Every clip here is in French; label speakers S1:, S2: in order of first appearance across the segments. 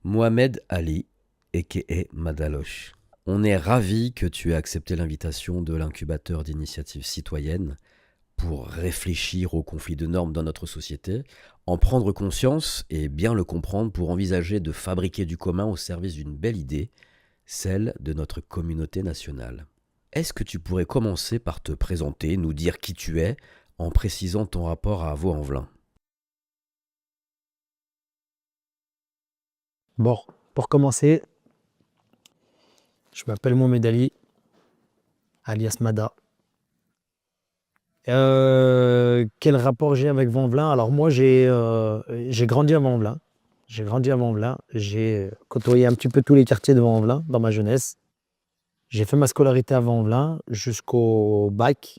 S1: Mohamed Ali, a.k.a. Madaloche. On est ravi que tu aies accepté l'invitation de l'incubateur d'initiatives citoyennes pour réfléchir aux conflits de normes dans notre société, en prendre conscience et bien le comprendre pour envisager de fabriquer du commun au service d'une belle idée, celle de notre communauté nationale. Est-ce que tu pourrais commencer par te présenter, nous dire qui tu es, en précisant ton rapport à Vaux-en-Velin?
S2: Bon, pour commencer, je m'appelle Mohamed Ali, alias Mada. Quel rapport j'ai avec Vaux-en-Velin? Alors moi, j'ai grandi à Vaux-en-Velin. J'ai grandi à Vaux-en-Velin. J'ai côtoyé un petit peu tous les quartiers de Vaux-en-Velin dans ma jeunesse. J'ai fait ma scolarité à Vaux-en-Velin jusqu'au bac.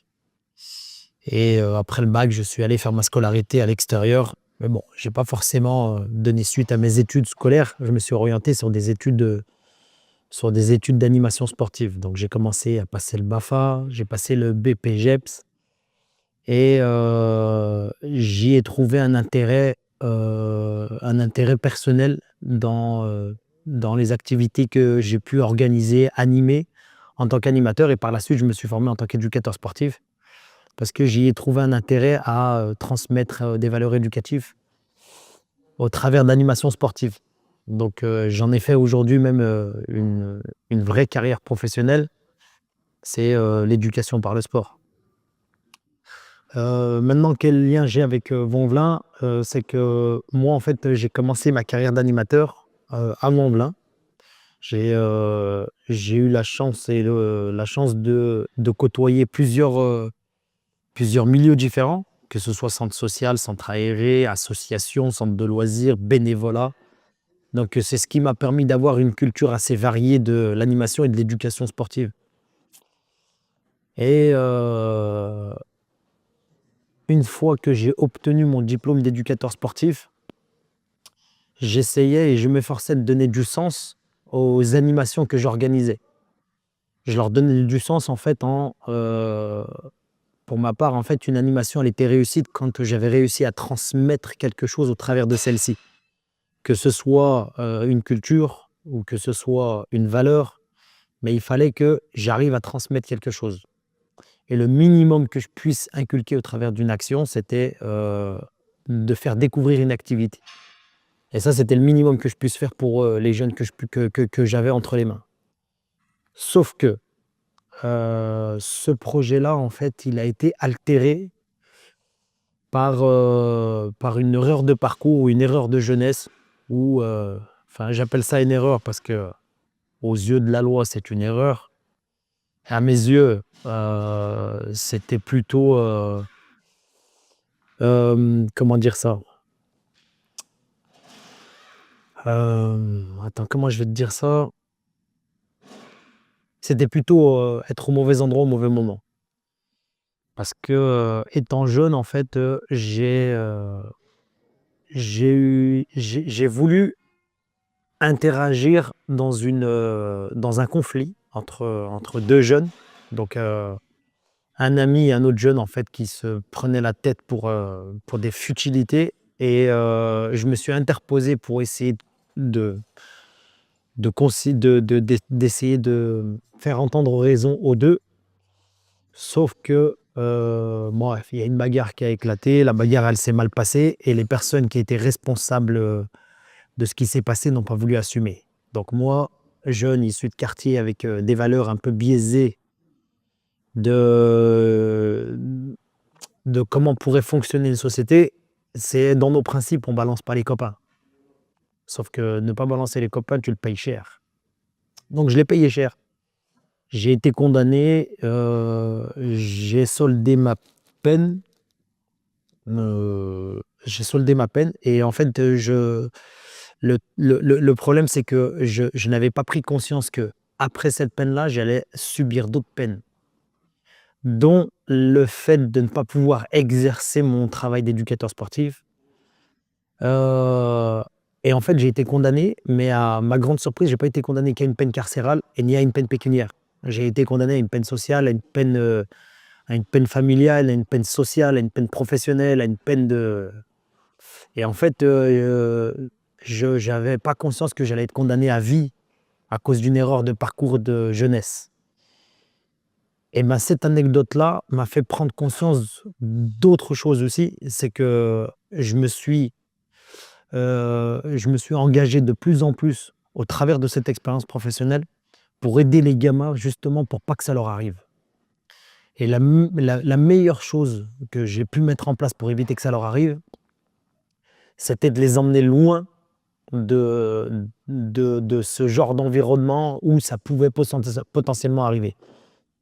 S2: Et après le bac, je suis allé faire ma scolarité à l'extérieur. Mais bon, j'ai pas forcément donné suite à mes études scolaires. Je me suis orienté sur des études d'animation sportive. Donc j'ai commencé à passer le BAFA, j'ai passé le BPGEPS et j'y ai trouvé un intérêt personnel dans les activités que j'ai pu organiser, animer en tant qu'animateur. Et par la suite, je me suis formé en tant qu'éducateur sportif parce que j'y ai trouvé un intérêt à transmettre des valeurs éducatives au travers d'animation sportive. Donc j'en ai fait aujourd'hui même une vraie carrière professionnelle, c'est l'éducation par le sport. Maintenant, quel lien j'ai avec Vaux-en-Velin? C'est que moi, en fait, j'ai commencé ma carrière d'animateur à Vaux-en-Velin. J'ai eu la chance de côtoyer plusieurs milieux différents, que ce soit centre social, centre aéré, association, centre de loisirs, bénévolat. Donc, c'est ce qui m'a permis d'avoir une culture assez variée de l'animation et de l'éducation sportive. Et une fois que j'ai obtenu mon diplôme d'éducateur sportif, j'essayais et je m'efforçais de donner du sens aux animations que j'organisais. Je leur donnais du sens en fait pour ma part, en fait, une animation, elle était réussite quand j'avais réussi à transmettre quelque chose au travers de celle-ci. Que ce soit une culture ou que ce soit une valeur, mais il fallait que j'arrive à transmettre quelque chose. Et le minimum que je puisse inculquer au travers d'une action, c'était de faire découvrir une activité. Et ça, c'était le minimum que je puisse faire pour les jeunes que j'avais entre les mains. Sauf que ce projet-là, en fait, il a été altéré par une erreur de parcours ou une erreur de jeunesse. Enfin, j'appelle ça une erreur parce que aux yeux de la loi, c'est une erreur. À mes yeux, c'était plutôt comment dire ça? Attends, comment je vais te dire ça? C'était plutôt être au mauvais endroit au mauvais moment. Parce que étant jeune, en fait, j'ai voulu interagir dans un conflit entre deux jeunes. Donc, un ami et un autre jeune, en fait, qui se prenaient la tête pour des futilités. Et je me suis interposé pour essayer d'essayer de faire entendre raison aux deux. Sauf que, bref, il y a une bagarre qui a éclaté. La bagarre, elle s'est mal passée. Et les personnes qui étaient responsables de ce qui s'est passé n'ont pas voulu assumer. Donc moi, jeune, issu de quartier avec des valeurs un peu biaisées de, de comment pourrait fonctionner une société, c'est dans nos principes, on ne balance pas les copains. Sauf que ne pas balancer les copains, tu le payes cher. Donc je l'ai payé cher. J'ai été condamné, j'ai soldé ma peine. J'ai soldé ma peine et en fait, le problème, c'est que je n'avais pas pris conscience que après cette peine-là, j'allais subir d'autres peines, dont le fait de ne pas pouvoir exercer mon travail d'éducateur sportif. Euh, et en fait, j'ai été condamné, mais à ma grande surprise, j'ai pas été condamné qu'à une peine carcérale et ni à une peine pécuniaire. J'ai été condamné à une peine sociale, à une peine familiale, à une peine sociale, à une peine professionnelle, à une peine de... Et en fait, je n'avais pas conscience que j'allais être condamné à vie à cause d'une erreur de parcours de jeunesse. Et ben, cette anecdote-là m'a fait prendre conscience d'autre chose aussi, c'est que je me suis engagé de plus en plus au travers de cette expérience professionnelle pour aider les gamins justement pour pas que ça leur arrive. Et la meilleure chose que j'ai pu mettre en place pour éviter que ça leur arrive, c'était de les emmener loin de ce genre d'environnement où ça pouvait potentiellement arriver.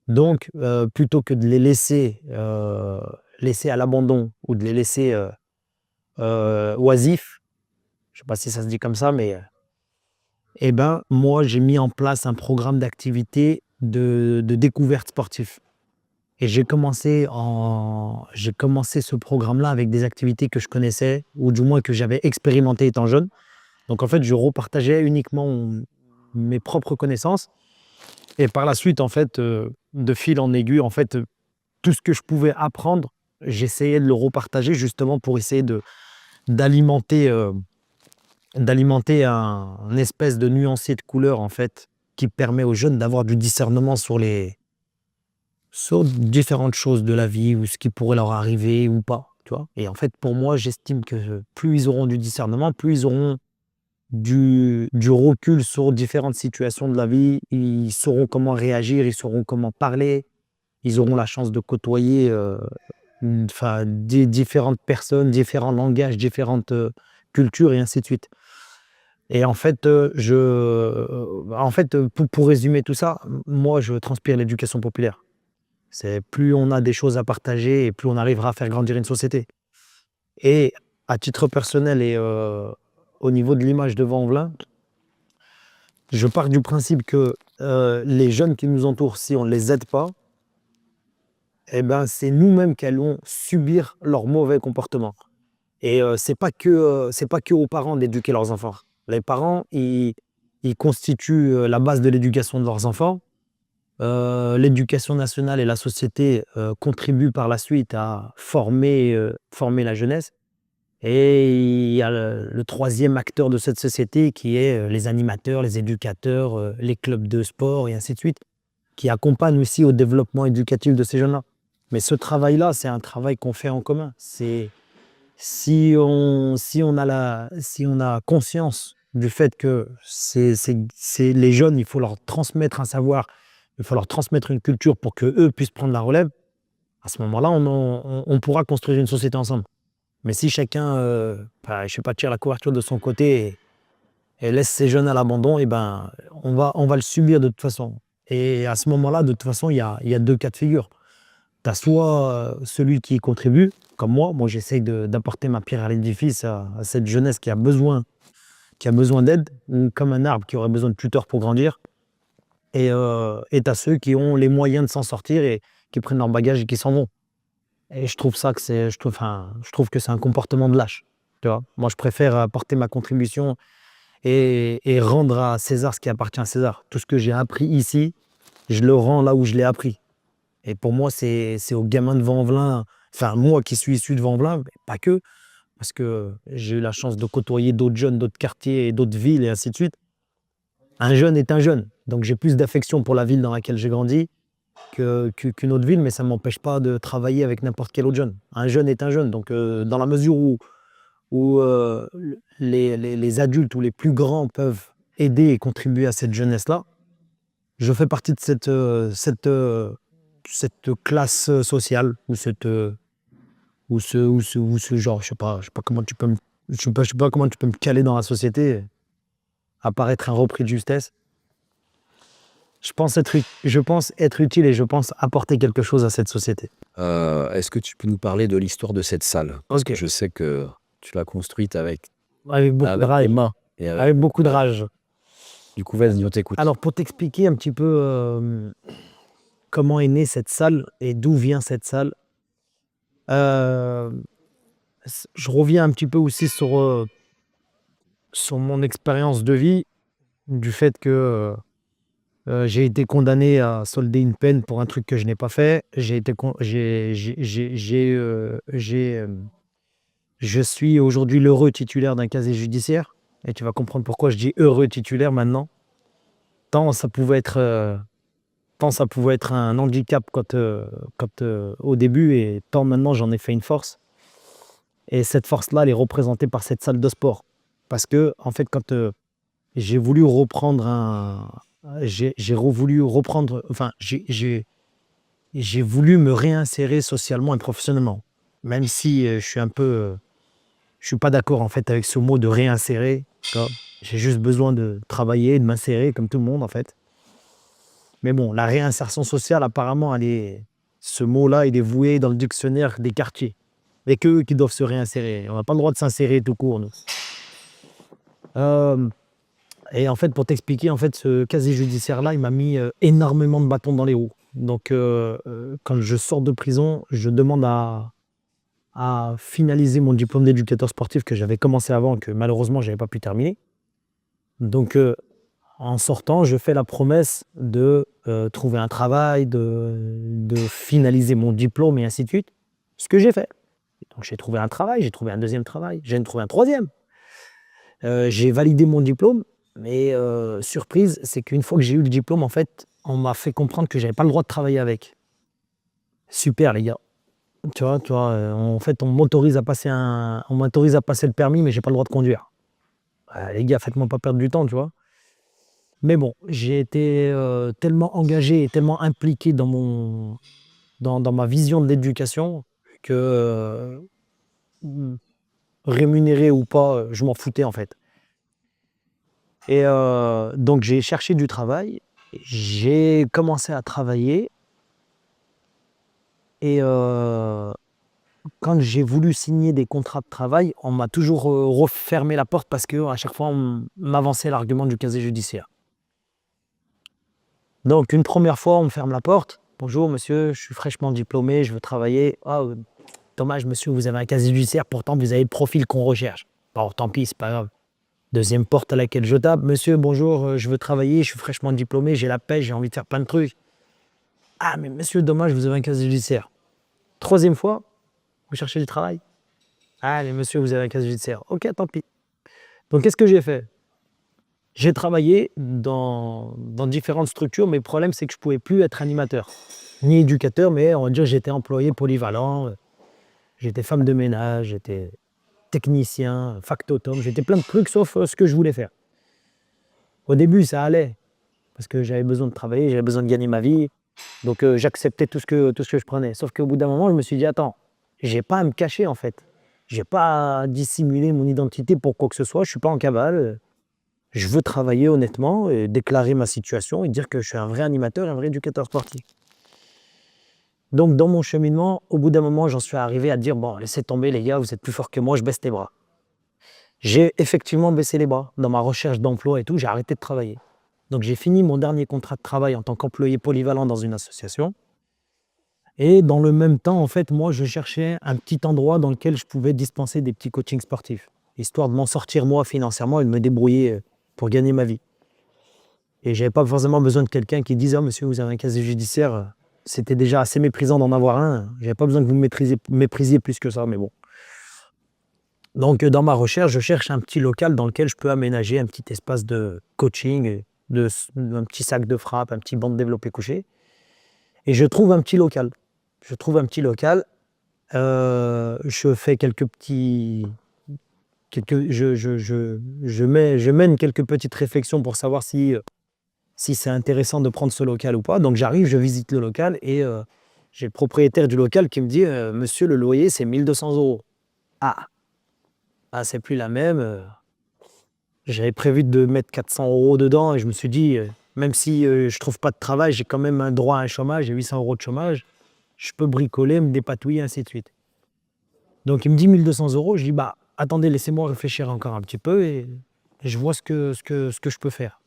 S2: Donc, plutôt que de les laisser à l'abandon ou de les laisser oisifs, je ne sais pas si ça se dit comme ça, mais eh ben, moi, j'ai mis en place un programme d'activité de découverte sportive. Et j'ai commencé ce programme-là avec des activités que je connaissais, ou du moins que j'avais expérimentées étant jeune. Donc, en fait, je repartageais uniquement mes propres connaissances. Et par la suite, en fait, de fil en aiguille, en fait, tout ce que je pouvais apprendre, j'essayais de le repartager justement pour essayer d'alimenter un espèce de nuancier de couleurs, en fait, qui permet aux jeunes d'avoir du discernement sur différentes choses de la vie ou ce qui pourrait leur arriver ou pas, tu vois. Et en fait, pour moi, j'estime que plus ils auront du discernement, plus ils auront du recul sur différentes situations de la vie, ils sauront comment réagir, ils sauront comment parler, ils auront la chance de côtoyer des différentes personnes, différents langages, différentes cultures et ainsi de suite. Et en fait, pour résumer tout ça, moi, je transpire l'éducation populaire. C'est plus on a des choses à partager et plus on arrivera à faire grandir une société. Et à titre personnel et au niveau de l'image de Vanvelin, je pars du principe que les jeunes qui nous entourent, si on ne les aide pas, eh ben, c'est nous-mêmes qui allons subir leur mauvais comportement. Et c'est pas que aux parents d'éduquer leurs enfants. Les parents, ils constituent la base de l'éducation de leurs enfants. L'éducation nationale et la société contribuent par la suite à former la jeunesse. Et il y a le troisième acteur de cette société qui est les animateurs, les éducateurs, les clubs de sport et ainsi de suite, qui accompagnent aussi au développement éducatif de ces jeunes-là. Mais ce travail-là, c'est un travail qu'on fait en commun. Si on a conscience du fait que c'est les jeunes, il faut leur transmettre un savoir, il faut leur transmettre une culture pour qu'eux puissent prendre la relève, à ce moment-là, on pourra construire une société ensemble. Mais si chacun je sais pas, tire la couverture de son côté et laisse ses jeunes à l'abandon, eh ben, on va le subir de toute façon. Et à ce moment-là, de toute façon, il y a deux cas de figure. Tu as soit celui qui y contribue, comme moi j'essaye d'apporter ma pierre à l'édifice à cette jeunesse qui a besoin d'aide, comme un arbre qui aurait besoin de tuteurs pour grandir. Et tu as ceux qui ont les moyens de s'en sortir et qui prennent leur bagage et qui s'en vont. Et je trouve que c'est un comportement de lâche. Tu vois, moi, je préfère apporter ma contribution et rendre à César ce qui appartient à César. Tout ce que j'ai appris ici, je le rends là où je l'ai appris. Et pour moi, c'est aux gamins de Vanvelin, enfin, moi qui suis issu de Vanvelin, mais pas que, parce que j'ai eu la chance de côtoyer d'autres jeunes, d'autres quartiers et d'autres villes et ainsi de suite. Un jeune est un jeune. Donc, j'ai plus d'affection pour la ville dans laquelle j'ai grandi qu'une autre ville, mais ça ne m'empêche pas de travailler avec n'importe quel autre jeune. Un jeune est un jeune. Donc, dans la mesure où les adultes ou les plus grands peuvent aider et contribuer à cette jeunesse-là, je fais partie de cette classe sociale ou ce genre, je sais pas comment tu peux me caler dans la société, à part être un repris de justesse. Je pense être utile et je pense apporter quelque chose à cette société.
S1: Est-ce que tu peux nous parler de l'histoire de cette salle?
S2: Ok.
S1: Je sais que tu l'as construite avec
S2: Beaucoup de
S1: tes
S2: rage.
S1: mains. Et
S2: Avec beaucoup de rage.
S1: du coup, vas-y, on t'écoute.
S2: Alors, pour t'expliquer un petit peu comment est née cette salle et d'où vient cette salle, euh, je reviens un petit peu aussi sur mon expérience de vie, du fait que j'ai été condamné à solder une peine pour un truc que je n'ai pas fait. Je suis aujourd'hui l'heureux titulaire d'un casier judiciaire. Et tu vas comprendre pourquoi je dis heureux titulaire maintenant. Tant ça pouvait être, tant ça pouvait être un handicap au début, et tant maintenant j'en ai fait une force. Et cette force-là, elle est représentée par cette salle de sport. Parce que, en fait, quand j'ai voulu reprendre j'ai voulu reprendre, enfin, j'ai voulu me réinsérer socialement et professionnellement. Même si je suis pas d'accord en fait avec ce mot de réinsérer. Tu vois. J'ai juste besoin de travailler, de m'insérer comme tout le monde en fait. Mais bon, la réinsertion sociale, apparemment, ce mot-là, il est voué dans le dictionnaire des quartiers. Et qu'eux qui doivent se réinsérer. On n'a pas le droit de s'insérer tout court, nous. Euh, et en fait, pour t'expliquer, en fait, ce casier judiciaire-là, il m'a mis énormément de bâtons dans les roues. Donc, quand je sors de prison, je demande à finaliser mon diplôme d'éducateur sportif que j'avais commencé avant, que malheureusement, je n'avais pas pu terminer. Donc, en sortant, je fais la promesse de trouver un travail, de finaliser mon diplôme et ainsi de suite. Ce que j'ai fait. Donc, j'ai trouvé un travail, j'ai trouvé un deuxième travail, j'ai trouvé un troisième. J'ai validé mon diplôme, mais surprise, c'est qu'une fois que j'ai eu le diplôme, en fait, on m'a fait comprendre que j'avais pas le droit de travailler avec. Super, les gars. Tu vois, en fait, on m'autorise à passer le permis, mais j'ai pas le droit de conduire. Les gars, faites-moi pas perdre du temps, tu vois. Mais bon, j'ai été tellement engagé et tellement impliqué dans ma vision de l'éducation que rémunéré ou pas, je m'en foutais en fait. Et donc j'ai cherché du travail, j'ai commencé à travailler et quand j'ai voulu signer des contrats de travail, on m'a toujours refermé la porte parce qu'à chaque fois on m'avançait l'argument du casier judiciaire. Donc une première fois, on me ferme la porte. Bonjour monsieur, je suis fraîchement diplômé, je veux travailler. Ah, dommage monsieur, vous avez un casier judiciaire, pourtant vous avez le profil qu'on recherche. Bon, tant pis, c'est pas grave. Deuxième porte à laquelle je tape. Monsieur, bonjour, je veux travailler, je suis fraîchement diplômé, j'ai la pêche, j'ai envie de faire plein de trucs. Ah, mais monsieur, dommage, vous avez un casier judiciaire. Troisième fois, vous cherchez du travail. Ah, mais monsieur, vous avez un casier judiciaire. Ok, tant pis. Donc, qu'est-ce que j'ai fait? J'ai travaillé dans différentes structures, mais le problème, c'est que je ne pouvais plus être animateur, ni éducateur, mais on va dire que j'étais employé polyvalent. J'étais femme de ménage, j'étais technicien, factotum, j'étais plein de trucs sauf ce que je voulais faire. Au début, ça allait, parce que j'avais besoin de travailler, j'avais besoin de gagner ma vie. Donc j'acceptais tout ce que je prenais. Sauf qu'au bout d'un moment, je me suis dit, attends, j'ai pas à me cacher en fait. J'ai pas à dissimuler mon identité pour quoi que ce soit. Je suis pas en cavale. Je veux travailler honnêtement et déclarer ma situation et dire que je suis un vrai animateur, un vrai éducateur sportif. Donc dans mon cheminement, au bout d'un moment, j'en suis arrivé à dire, bon, laissez tomber les gars, vous êtes plus forts que moi, je baisse les bras. J'ai effectivement baissé les bras. Dans ma recherche d'emploi et tout, j'ai arrêté de travailler. Donc j'ai fini mon dernier contrat de travail en tant qu'employé polyvalent dans une association. Et dans le même temps, en fait, moi, je cherchais un petit endroit dans lequel je pouvais dispenser des petits coachings sportifs, histoire de m'en sortir moi financièrement et de me débrouiller pour gagner ma vie. Et j'avais pas forcément besoin de quelqu'un qui dise « Ah, monsieur, vous avez un casier judiciaire ». C'était déjà assez méprisant d'en avoir un. J'avais pas besoin que vous me méprisiez plus que ça, mais bon. Donc, dans ma recherche, je cherche un petit local dans lequel je peux aménager un petit espace de coaching, un petit sac de frappe, un petit banc de développé couché. Et je trouve un petit local. Je fais je mène quelques petites réflexions pour savoir si c'est intéressant de prendre ce local ou pas. Donc j'arrive, je visite le local et j'ai le propriétaire du local qui me dit Monsieur, le loyer, c'est 1 200 euros. Ah, c'est plus la même. J'avais prévu de mettre 400 euros dedans et je me suis dit, même si je trouve pas de travail, j'ai quand même un droit à un chômage, j'ai 800 euros de chômage. Je peux bricoler, me dépatouiller, ainsi de suite. Donc il me dit 1 200 euros. Je dis, bah attendez, laissez-moi réfléchir encore un petit peu et je vois ce que je peux faire.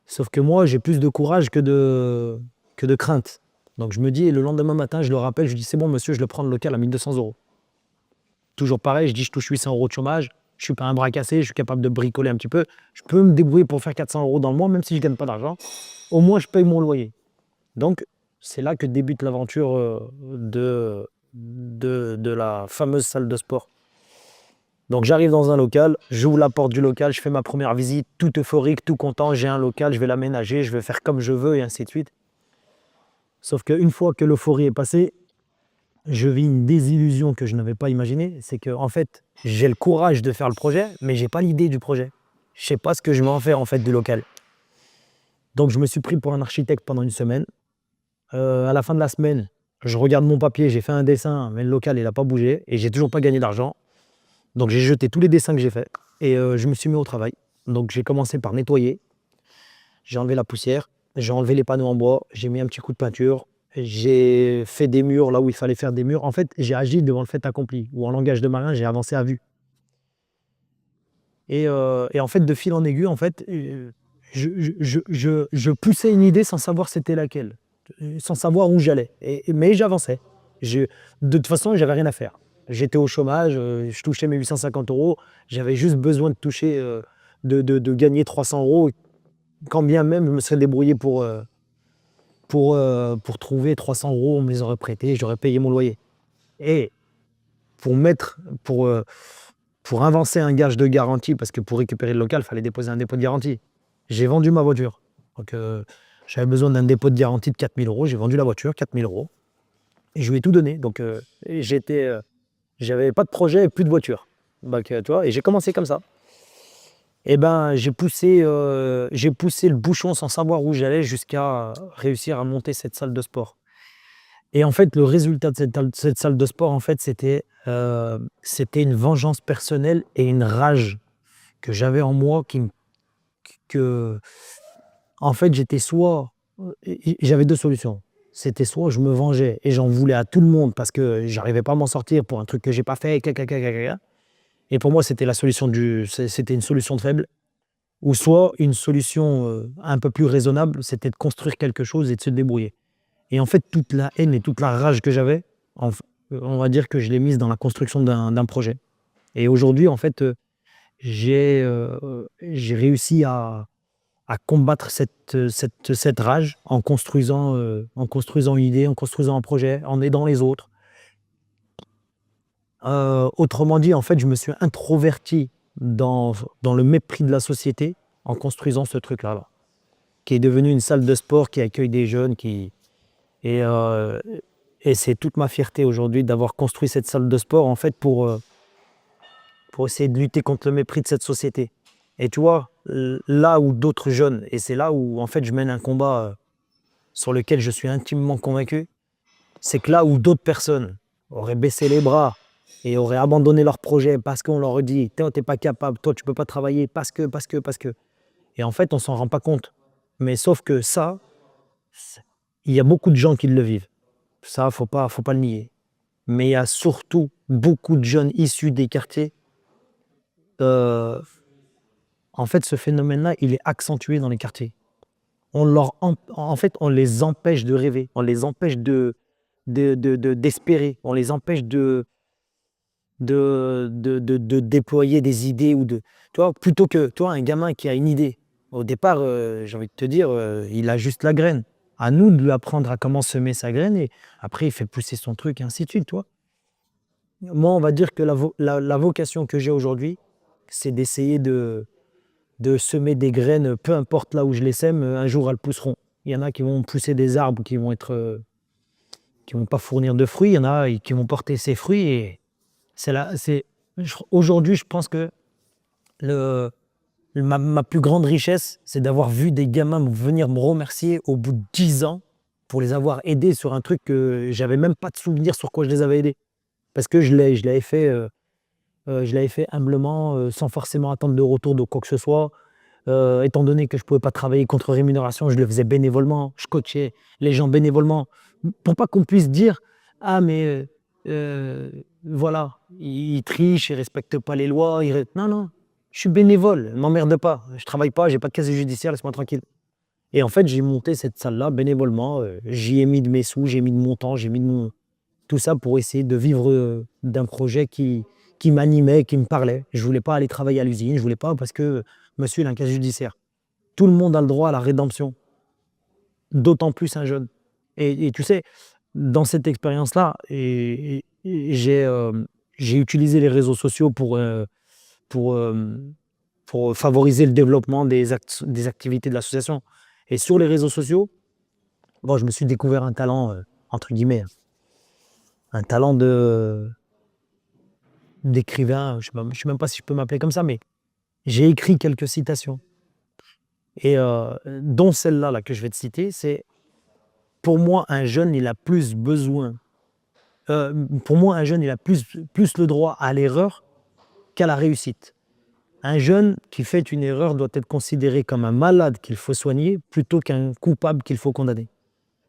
S2: Sauf que moi, j'ai plus de courage que de crainte. Donc je me dis, le lendemain matin, je le rappelle, je dis, c'est bon monsieur, je le prends le local à 1 200 euros. Toujours pareil, je dis, je touche 800 euros de chômage, je suis pas un bras cassé, je suis capable de bricoler un petit peu. Je peux me débrouiller pour faire 400 euros dans le mois, même si je gagne pas d'argent. Au moins, je paye mon loyer. Donc, c'est là que débute l'aventure de la fameuse salle de sport. Donc j'arrive dans un local, j'ouvre la porte du local, je fais ma première visite, tout euphorique, tout content, j'ai un local, je vais l'aménager, je vais faire comme je veux et ainsi de suite. Sauf qu'une fois que l'euphorie est passée, je vis une désillusion que je n'avais pas imaginée. C'est que en fait, j'ai le courage de faire le projet, mais j'ai pas l'idée du projet. Je sais pas ce que je vais en faire en fait du local. Donc je me suis pris pour un architecte pendant une semaine. À la fin de la semaine, je regarde mon papier, j'ai fait un dessin, mais le local il n'a pas bougé et j'ai toujours pas gagné d'argent. Donc j'ai jeté tous les dessins que j'ai faits et je me suis mis au travail. Donc j'ai commencé par nettoyer, j'ai enlevé la poussière, j'ai enlevé les panneaux en bois, j'ai mis un petit coup de peinture, j'ai fait des murs là où il fallait faire des murs. En fait, j'ai agi devant le fait accompli, ou en langage de marin, j'ai avancé à vue. Et en fait, de fil en aiguille, en fait, je poussais une idée sans savoir c'était laquelle, sans savoir où j'allais. Mais j'avançais. De toute façon, j'avais rien à faire. J'étais au chômage, je touchais mes 850 euros. J'avais juste besoin de toucher, de gagner 300 euros. Quand bien même, je me serais débrouillé pour trouver 300 euros, on me les aurait prêtés, j'aurais payé mon loyer. Et pour mettre, pour avancer un gage de garantie, parce que pour récupérer le local, il fallait déposer un dépôt de garantie. J'ai vendu ma voiture. Donc, j'avais besoin d'un dépôt de garantie de 4 000 euros. J'ai vendu la voiture, 4 000 euros. Et je lui ai tout donné. Donc, j'avais pas de projet, plus de voiture. Donc, tu vois, et j'ai commencé comme ça. Et ben, j'ai poussé le bouchon sans savoir où j'allais jusqu'à réussir à monter cette salle de sport. Et en fait, le résultat de cette salle de sport, en fait, c'était une vengeance personnelle et une rage que j'avais en moi que, en fait, j'avais deux solutions. C'était soit je me vengeais et j'en voulais à tout le monde parce que j'arrivais pas à m'en sortir pour un truc que j'ai pas fait, et pour moi, c'était c'était une solution de faible. Ou soit une solution un peu plus raisonnable, c'était de construire quelque chose et de se débrouiller. Et en fait, toute la haine et toute la rage que j'avais, on va dire que je l'ai mise dans la construction d'un projet. Et aujourd'hui, en fait, j'ai réussi à combattre cette rage en construisant une idée, en construisant un projet, en aidant les autres. Autrement dit, en fait, je me suis introverti dans le mépris de la société en construisant ce truc-là, qui est devenu une salle de sport qui accueille des jeunes, et, euh, et c'est toute ma fierté aujourd'hui d'avoir construit cette salle de sport, en fait, pour essayer de lutter contre le mépris de cette société. Et tu vois, là où d'autres jeunes, et c'est là où, en fait, je mène un combat sur lequel je suis intimement convaincu, c'est que là où d'autres personnes auraient baissé les bras et auraient abandonné leur projet parce qu'on leur dit « toi, t'es pas capable, toi, tu peux pas travailler parce que… » Et en fait, on s'en rend pas compte. Mais sauf que ça, il y a beaucoup de gens qui le vivent. Ça, faut pas le nier. Mais il y a surtout beaucoup de jeunes issus des quartiers. En fait, ce phénomène-là, il est accentué dans les quartiers. En fait, on les empêche de rêver, on les empêche d'espérer, on les empêche de déployer des idées tu vois, plutôt que toi, un gamin qui a une idée. Au départ, j'ai envie de te dire, il a juste la graine. À nous de lui apprendre à comment semer sa graine et après, il fait pousser son truc et ainsi de suite, toi. Moi, on va dire que la vocation que j'ai aujourd'hui, c'est d'essayer de semer des graines, peu importe là où je les sème, un jour elles pousseront. Il y en a qui vont pousser des arbres qui vont pas fournir de fruits, il y en a qui vont porter ses fruits et aujourd'hui, je pense que ma plus grande richesse, c'est d'avoir vu des gamins venir me remercier au bout de 10 ans pour les avoir aidés sur un truc que j'avais même pas de souvenir sur quoi je les avais aidés. Parce que je l'avais fait humblement, sans forcément attendre de retour de quoi que ce soit. Étant donné que je ne pouvais pas travailler contre rémunération, je le faisais bénévolement, je coachais les gens bénévolement, pour pas qu'on puisse dire « Ah mais voilà, il triche, il ne respecte pas les lois. » Non, non, je suis bénévole, ne m'emmerde pas, je ne travaille pas, j'ai pas de casier judiciaire, laisse-moi tranquille. Et en fait, j'ai monté cette salle-là bénévolement, j'y ai mis de mes sous, j'ai mis de mon temps, tout ça pour essayer de vivre d'un projet qui m'animait, qui me parlait. Je ne voulais pas aller travailler à l'usine, je ne voulais pas parce que monsieur il a un casier judiciaire. Tout le monde a le droit à la rédemption, d'autant plus un jeune. Et tu sais, dans cette expérience-là, j'ai utilisé les réseaux sociaux pour favoriser le développement des activités de l'association. Et sur les réseaux sociaux, bon, je me suis découvert un talent, entre guillemets, un talent d'écrivain, je ne sais même pas si je peux m'appeler comme ça, mais j'ai écrit quelques citations. Et dont celle-là là, que je vais te citer, c'est pour moi, un jeune, il a plus besoin. Pour moi, un jeune, il a plus le droit à l'erreur qu'à la réussite. Un jeune qui fait une erreur doit être considéré comme un malade qu'il faut soigner plutôt qu'un coupable qu'il faut condamner.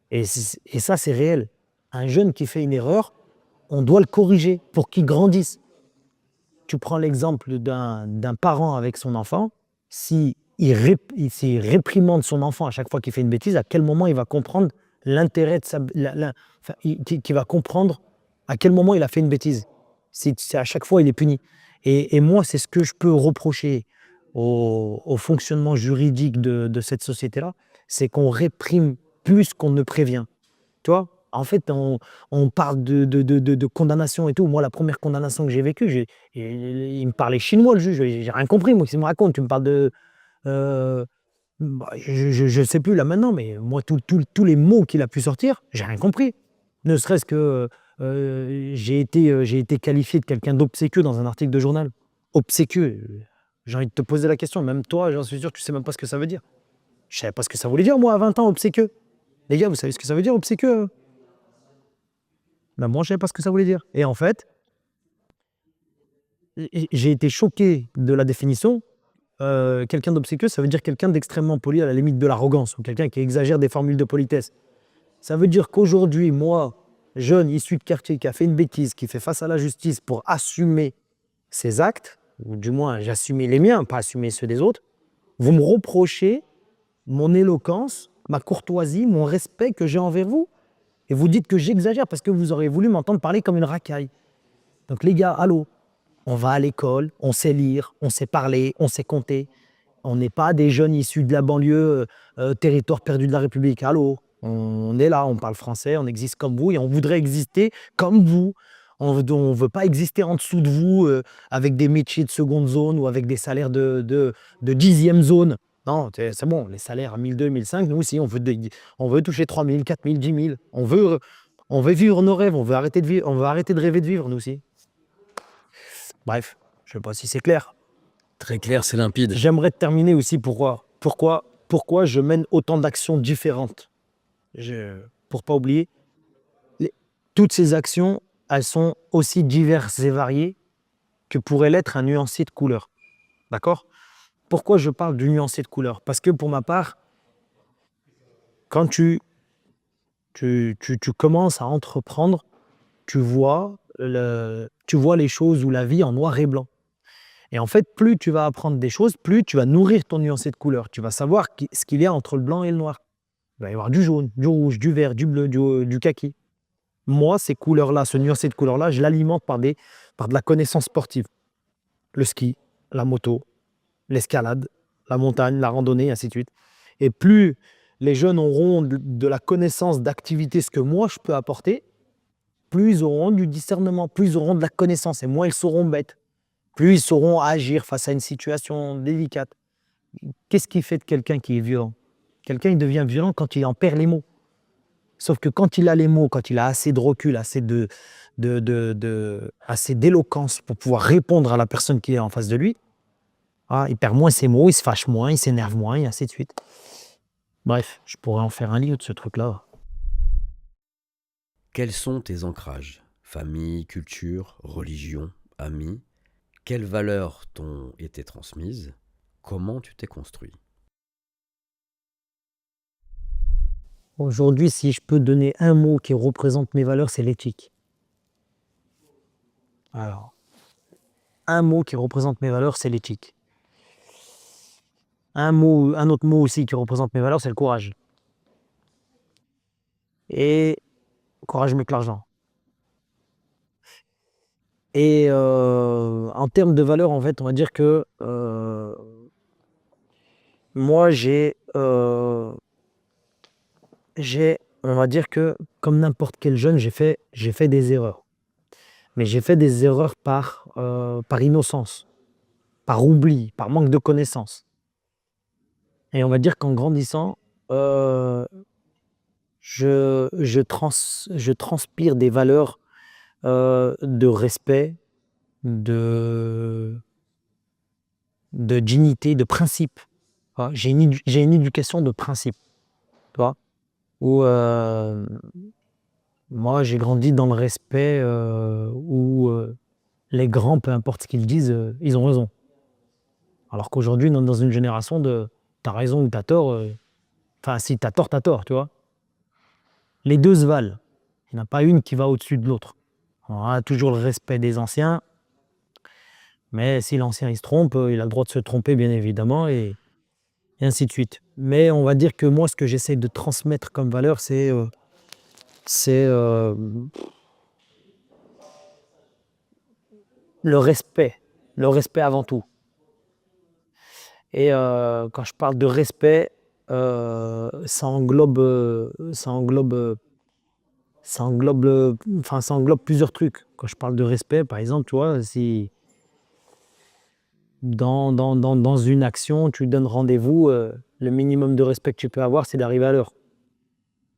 S2: Et ça, c'est réel. Un jeune qui fait une erreur, on doit le corriger pour qu'il grandisse. Tu prends l'exemple d'un parent avec son enfant, s'il réprimande son enfant à chaque fois qu'il fait une bêtise, à quel moment il va comprendre l'intérêt de qui va comprendre à quel moment il a fait une bêtise. C'est à chaque fois il est puni. Et moi, c'est ce que je peux reprocher au fonctionnement juridique de cette société-là, c'est qu'on réprime plus qu'on ne prévient. Tu vois, en fait, on parle de condamnation et tout. Moi, la première condamnation que j'ai vécue, il me parlait chinois, le juge. J'ai rien compris, moi, qu'est-ce qu'il me raconte? Tu me parles de... je ne sais plus là maintenant, mais moi, tous les mots qu'il a pu sortir, j'ai rien compris. Ne serait-ce que j'ai été qualifié de quelqu'un d'obséquieux dans un article de journal. Obséquieux. J'ai envie de te poser la question. Même toi, j'en suis sûr, tu ne sais même pas ce que ça veut dire. Je ne savais pas ce que ça voulait dire, moi, à 20 ans, obséquieux. Les gars, vous savez ce que ça veut dire, obséquieux? Ben, moi, je ne savais pas ce que ça voulait dire. Et en fait, j'ai été choqué de la définition. Quelqu'un d'obséquieux, ça veut dire quelqu'un d'extrêmement poli, à la limite de l'arrogance, ou quelqu'un qui exagère des formules de politesse. Ça veut dire qu'aujourd'hui, moi, jeune, issu de quartier, qui a fait une bêtise, qui fait face à la justice pour assumer ses actes, ou du moins j'assumais les miens, pas assumer ceux des autres, vous me reprochez mon éloquence, ma courtoisie, mon respect que j'ai envers vous. Et vous dites que j'exagère parce que vous aurez voulu m'entendre parler comme une racaille. Donc les gars, allô, on va à l'école, on sait lire, on sait parler, on sait compter. On n'est pas des jeunes issus de la banlieue, territoire perdu de la République. Allô, on est là, on parle français, on existe comme vous et on voudrait exister comme vous. On ne veut pas exister en dessous de vous avec des métiers de seconde zone ou avec des salaires de 10e zone. Non, c'est bon, les salaires à 1200, 1500, nous aussi, on veut toucher 3000, 4000, 10 000. On veut vivre nos rêves, on veut arrêter de rêver de vivre, nous aussi. Bref, je ne sais pas si c'est clair.
S1: Très clair, c'est limpide.
S2: J'aimerais terminer aussi pourquoi je mène autant d'actions différentes. Pour ne pas oublier, toutes ces actions, elles sont aussi diverses et variées que pourrait l'être un nuancier de couleur. D'accord ? Pourquoi je parle du nuancier de couleur? Parce que pour ma part, quand tu commences à entreprendre, tu vois les choses ou la vie en noir et blanc. Et en fait, plus tu vas apprendre des choses, plus tu vas nourrir ton nuancier de couleur. Tu vas savoir ce qu'il y a entre le blanc et le noir. Il va y avoir du jaune, du rouge, du vert, du bleu, du kaki. Moi, ces couleurs-là, ce nuancier de couleurs-là, je l'alimente par de la connaissance sportive. Le ski, la moto, l'escalade, la montagne, la randonnée, ainsi de suite. Et plus les jeunes auront de la connaissance d'activité, ce que moi je peux apporter, plus ils auront du discernement, plus ils auront de la connaissance et moins ils seront bêtes. Plus ils sauront agir face à une situation délicate. Qu'est-ce qui fait de quelqu'un qui est violent? Quelqu'un, il devient violent quand il en perd les mots. Sauf que quand il a les mots, quand il a assez de recul, assez d'éloquence pour pouvoir répondre à la personne qui est en face de lui, il perd moins ses mots, il se fâche moins, il s'énerve moins, et ainsi de suite. Bref, je pourrais en faire un livre de ce truc-là.
S1: Quels sont tes ancrages? Famille, culture, religion, amis? Quelles valeurs t'ont été transmises? Comment tu t'es construit?
S2: Aujourd'hui, si je peux donner un mot qui représente mes valeurs, c'est l'éthique. Alors, un mot qui représente mes valeurs, c'est l'éthique. Un autre mot aussi qui représente mes valeurs, c'est le courage. Et courage mieux que l'argent. Et en termes de valeurs, en fait, on va dire que moi, on va dire que comme n'importe quel jeune, j'ai fait des erreurs. Mais j'ai fait des erreurs par innocence. par oubli, par manque de connaissances. Et on va dire qu'en grandissant, je transpire des valeurs de respect, de, de dignité, de principe. Tu vois. J'ai une éducation de principe. Tu vois, où moi, j'ai grandi dans le respect où les grands, peu importe ce qu'ils disent, ils ont raison. Alors qu'aujourd'hui, on est dans une génération de t'as raison ou t'as tort. Enfin, si t'as tort, tu vois. Les deux se valent. Il n'y en a pas une qui va au-dessus de l'autre. On a toujours le respect des anciens, mais si l'ancien il se trompe, il a le droit de se tromper, bien évidemment, et ainsi de suite. Mais on va dire que moi, ce que j'essaie de transmettre comme valeur, c'est le respect. Le respect avant tout. Et quand je parle de respect, ça englobe plusieurs trucs. Quand je parle de respect, par exemple, tu vois, si dans une action, tu donnes rendez-vous, le minimum de respect que tu peux avoir, c'est d'arriver à l'heure.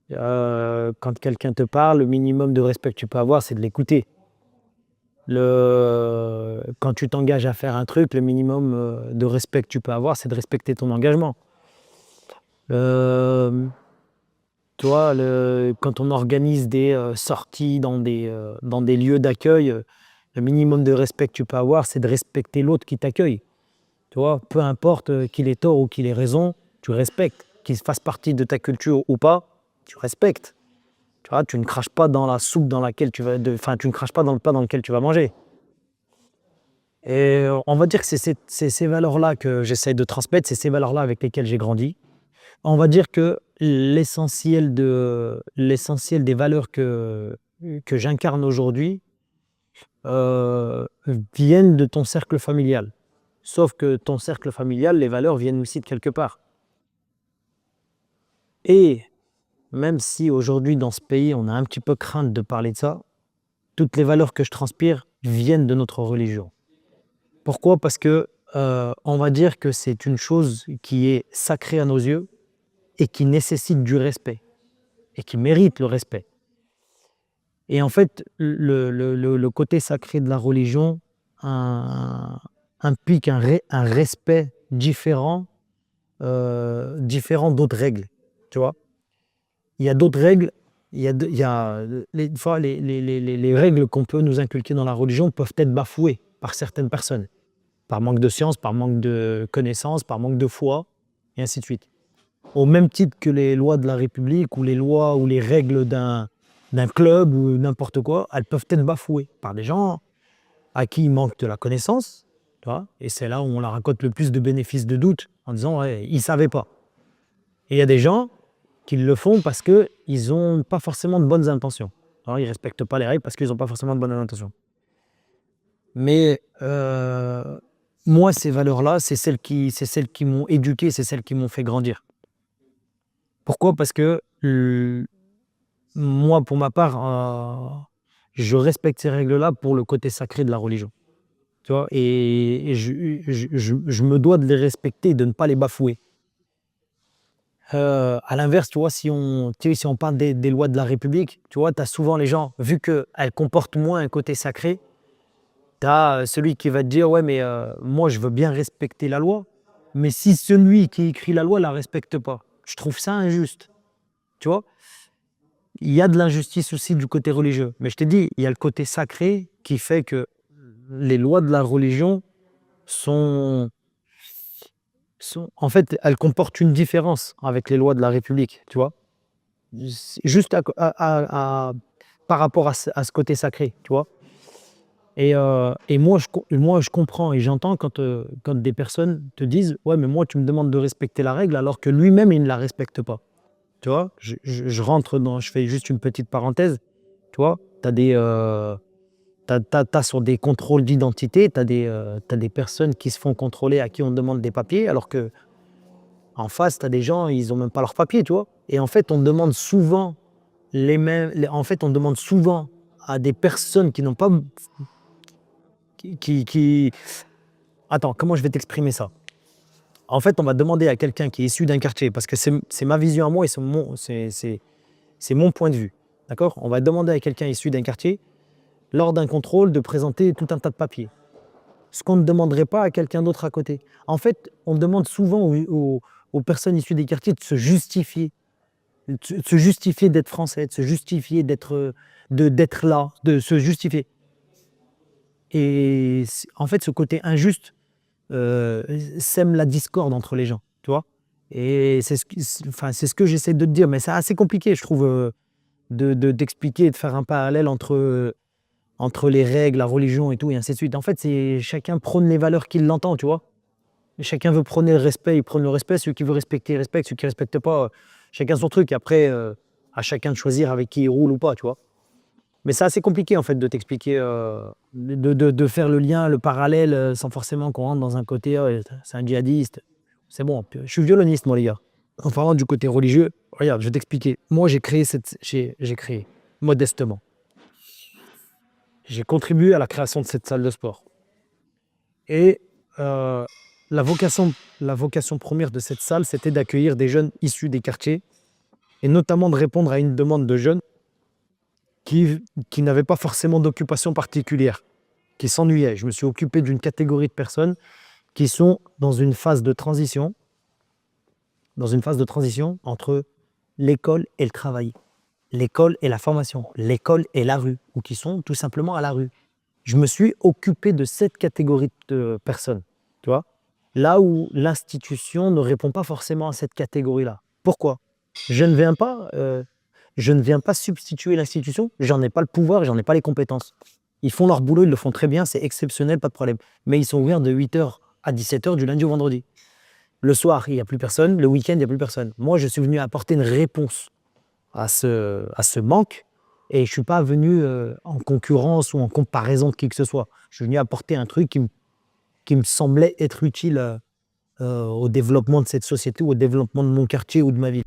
S2: Quand quelqu'un te parle, le minimum de respect que tu peux avoir, c'est de l'écouter. Quand tu t'engages à faire un truc, le minimum de respect que tu peux avoir, c'est de respecter ton engagement. Euh, Tu vois, quand on organise des sorties dans des lieux d'accueil, le minimum de respect que tu peux avoir, c'est de respecter l'autre qui t'accueille. Tu vois, peu importe qu'il ait tort ou qu'il ait raison, tu respectes. Qu'il fasse partie de ta culture ou pas, tu respectes. Tu vois, tu ne craches pas dans la soupe dans laquelle enfin, tu ne craches pas dans le plat dans lequel tu vas manger. Et on va dire que c'est ces valeurs-là que j'essaye de transmettre, c'est ces valeurs-là avec lesquelles j'ai grandi. On va dire que l'essentiel des valeurs que j'incarne aujourd'hui viennent de ton cercle familial. Sauf que ton cercle familial, les valeurs viennent aussi de quelque part. Et même si aujourd'hui dans ce pays, on a un petit peu crainte de parler de ça, toutes les valeurs que je transpire viennent de notre religion. Pourquoi? Parce que on va dire que c'est une chose qui est sacrée à nos yeux et qui nécessite du respect et qui mérite le respect. Et en fait, le côté sacré de la religion implique un respect différent d'autres règles. Tu vois? Il y a d'autres règles, il y a des fois, les règles qu'on peut nous inculquer dans la religion peuvent être bafouées par certaines personnes, par manque de science, par manque de connaissances, par manque de foi, et ainsi de suite. Au même titre que les lois de la République ou les lois ou les règles d'un club ou n'importe quoi, elles peuvent être bafouées par des gens à qui il manque de la connaissance, tu vois, et c'est là où on leur raconte le plus de bénéfices de doute en disant ouais, ils ne savaient pas. Et il y a des gens qui le font parce qu'ils n'ont pas forcément de bonnes intentions. Alors, ils ne respectent pas les règles parce qu'ils n'ont pas forcément de bonnes intentions. Mais moi, ces valeurs-là, c'est celles qui m'ont éduqué, c'est celles qui m'ont fait grandir. Pourquoi? Parce que moi, pour ma part, je respecte ces règles-là pour le côté sacré de la religion. Tu vois, et je me dois de les respecter et de ne pas les bafouer. À l'inverse, tu vois, si on parle des lois de la République, tu vois, tu as souvent les gens, vu qu'elles comportent moins un côté sacré, tu as celui qui va te dire, ouais, mais moi, je veux bien respecter la loi, mais si celui qui écrit la loi ne la respecte pas, je trouve ça injuste. Tu vois? Il y a de l'injustice aussi du côté religieux. Mais je t'ai dit, il y a le côté sacré qui fait que les lois de la religion sont en fait, elles comportent une différence avec les lois de la République, tu vois? Juste par rapport à ce côté sacré, tu vois? Et moi, je comprends et j'entends quand des personnes te disent: «Ouais, mais moi, tu me demandes de respecter la règle», alors que lui-même, il ne la respecte pas. Tu vois? Je fais juste une petite parenthèse, tu vois? Tu as sur des contrôles d'identité, tu des personnes qui se font contrôler, à qui on demande des papiers, alors qu'en face, tu as des gens, ils ont même pas leurs papiers, tu vois? Et en fait, on demande souvent on demande souvent à des personnes qui n'ont pas qui Attends, comment je vais t'exprimer ça? En fait, on va demander à quelqu'un qui est issu d'un quartier, parce que c'est ma vision à moi et c'est mon point de vue. D'accord? On va demander à quelqu'un issu d'un quartier, lors d'un contrôle, de présenter tout un tas de papiers. Ce qu'on ne demanderait pas à quelqu'un d'autre à côté. En fait, on demande souvent aux personnes issues des quartiers de se justifier d'être français, de se justifier d'être là, de se justifier. Et en fait, ce côté injuste sème la discorde entre les gens, tu vois. Et c'est ce que j'essaie de te dire, mais c'est assez compliqué, je trouve, d'expliquer, de faire un parallèle entre les règles, la religion et tout, et ainsi de suite. En fait, chacun prône les valeurs qu'il l'entend, tu vois. Et chacun veut prôner le respect, il prône le respect, celui qui veut respecter, il respecte, celui qui ne respecte pas, chacun son truc. Après, à chacun de choisir avec qui il roule ou pas, tu vois. Mais c'est assez compliqué, en fait, de t'expliquer, de faire le lien, le parallèle, sans forcément qu'on rentre dans un côté, c'est un djihadiste. C'est bon, je suis violoniste, moi, les gars. En parlant du côté religieux, regarde, je vais t'expliquer. Moi, j'ai créé, modestement. J'ai contribué à la création de cette salle de sport. Et euh, la vocation première de cette salle, c'était d'accueillir des jeunes issus des quartiers et notamment de répondre à une demande de jeunes qui n'avaient pas forcément d'occupation particulière, qui s'ennuyaient. Je me suis occupé d'une catégorie de personnes qui sont dans une phase de transition entre l'école et le travail, l'école et la formation, l'école et la rue, ou qui sont tout simplement à la rue. Je me suis occupé de cette catégorie de personnes, tu vois, là où l'institution ne répond pas forcément à cette catégorie-là. Pourquoi? Je ne viens pas, je ne viens pas substituer l'institution, j'en ai pas le pouvoir, j'en ai pas les compétences. Ils font leur boulot, ils le font très bien, c'est exceptionnel, pas de problème. Mais ils sont ouverts de 8h à 17h du lundi au vendredi. Le soir, il n'y a plus personne, le week-end, il n'y a plus personne. Moi, je suis venu apporter une réponse à ce manque et je ne suis pas venu en concurrence ou en comparaison de qui que ce soit. Je suis venu apporter un truc qui me semblait être utile au développement de cette société, ou au développement de mon quartier ou de ma ville.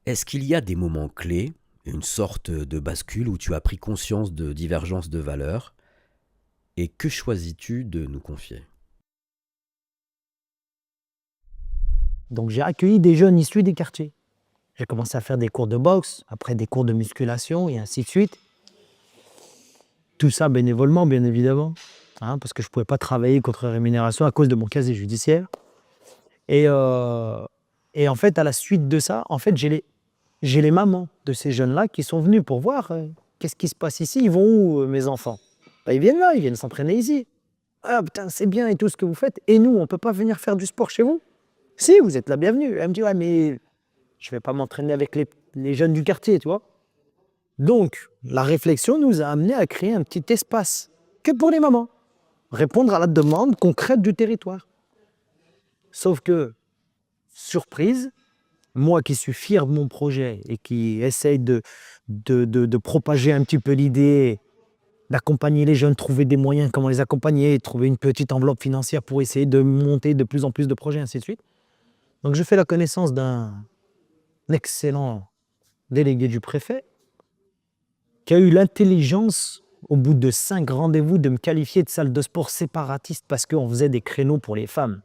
S1: Est-ce qu'il y a des moments clés, une sorte de bascule où tu as pris conscience de divergences de valeurs, et que choisis-tu de nous confier?
S2: Donc j'ai accueilli des jeunes issus des quartiers. J'ai commencé à faire des cours de boxe, après des cours de musculation et ainsi de suite. Tout ça bénévolement, bien évidemment, hein, parce que je ne pouvais pas travailler contre rémunération à cause de mon casier judiciaire. Et, euh, et en fait, à la suite de ça, en fait, j'ai les mamans de ces jeunes-là qui sont venus pour voir qu'est-ce qui se passe ici. Ils vont où, mes enfants? Ils viennent là, ils viennent s'entraîner ici. Ah putain, c'est bien et tout ce que vous faites. Et nous, on ne peut pas venir faire du sport chez vous? Si, vous êtes la bienvenue. Elle me dit, ouais, mais je ne vais pas m'entraîner avec les jeunes du quartier, tu vois. Donc, la réflexion nous a amené à créer un petit espace que pour les mamans. Répondre à la demande concrète du territoire. Sauf que, surprise, moi qui suis fier de mon projet et qui essaye de propager un petit peu l'idée, d'accompagner les jeunes, trouver des moyens, comment les accompagner, trouver une petite enveloppe financière pour essayer de monter de plus en plus de projets, ainsi de suite. Donc je fais la connaissance d'un excellent délégué du préfet qui a eu l'intelligence, au bout de 5 rendez-vous, de me qualifier de salle de sport séparatiste parce qu'on faisait des créneaux pour les femmes.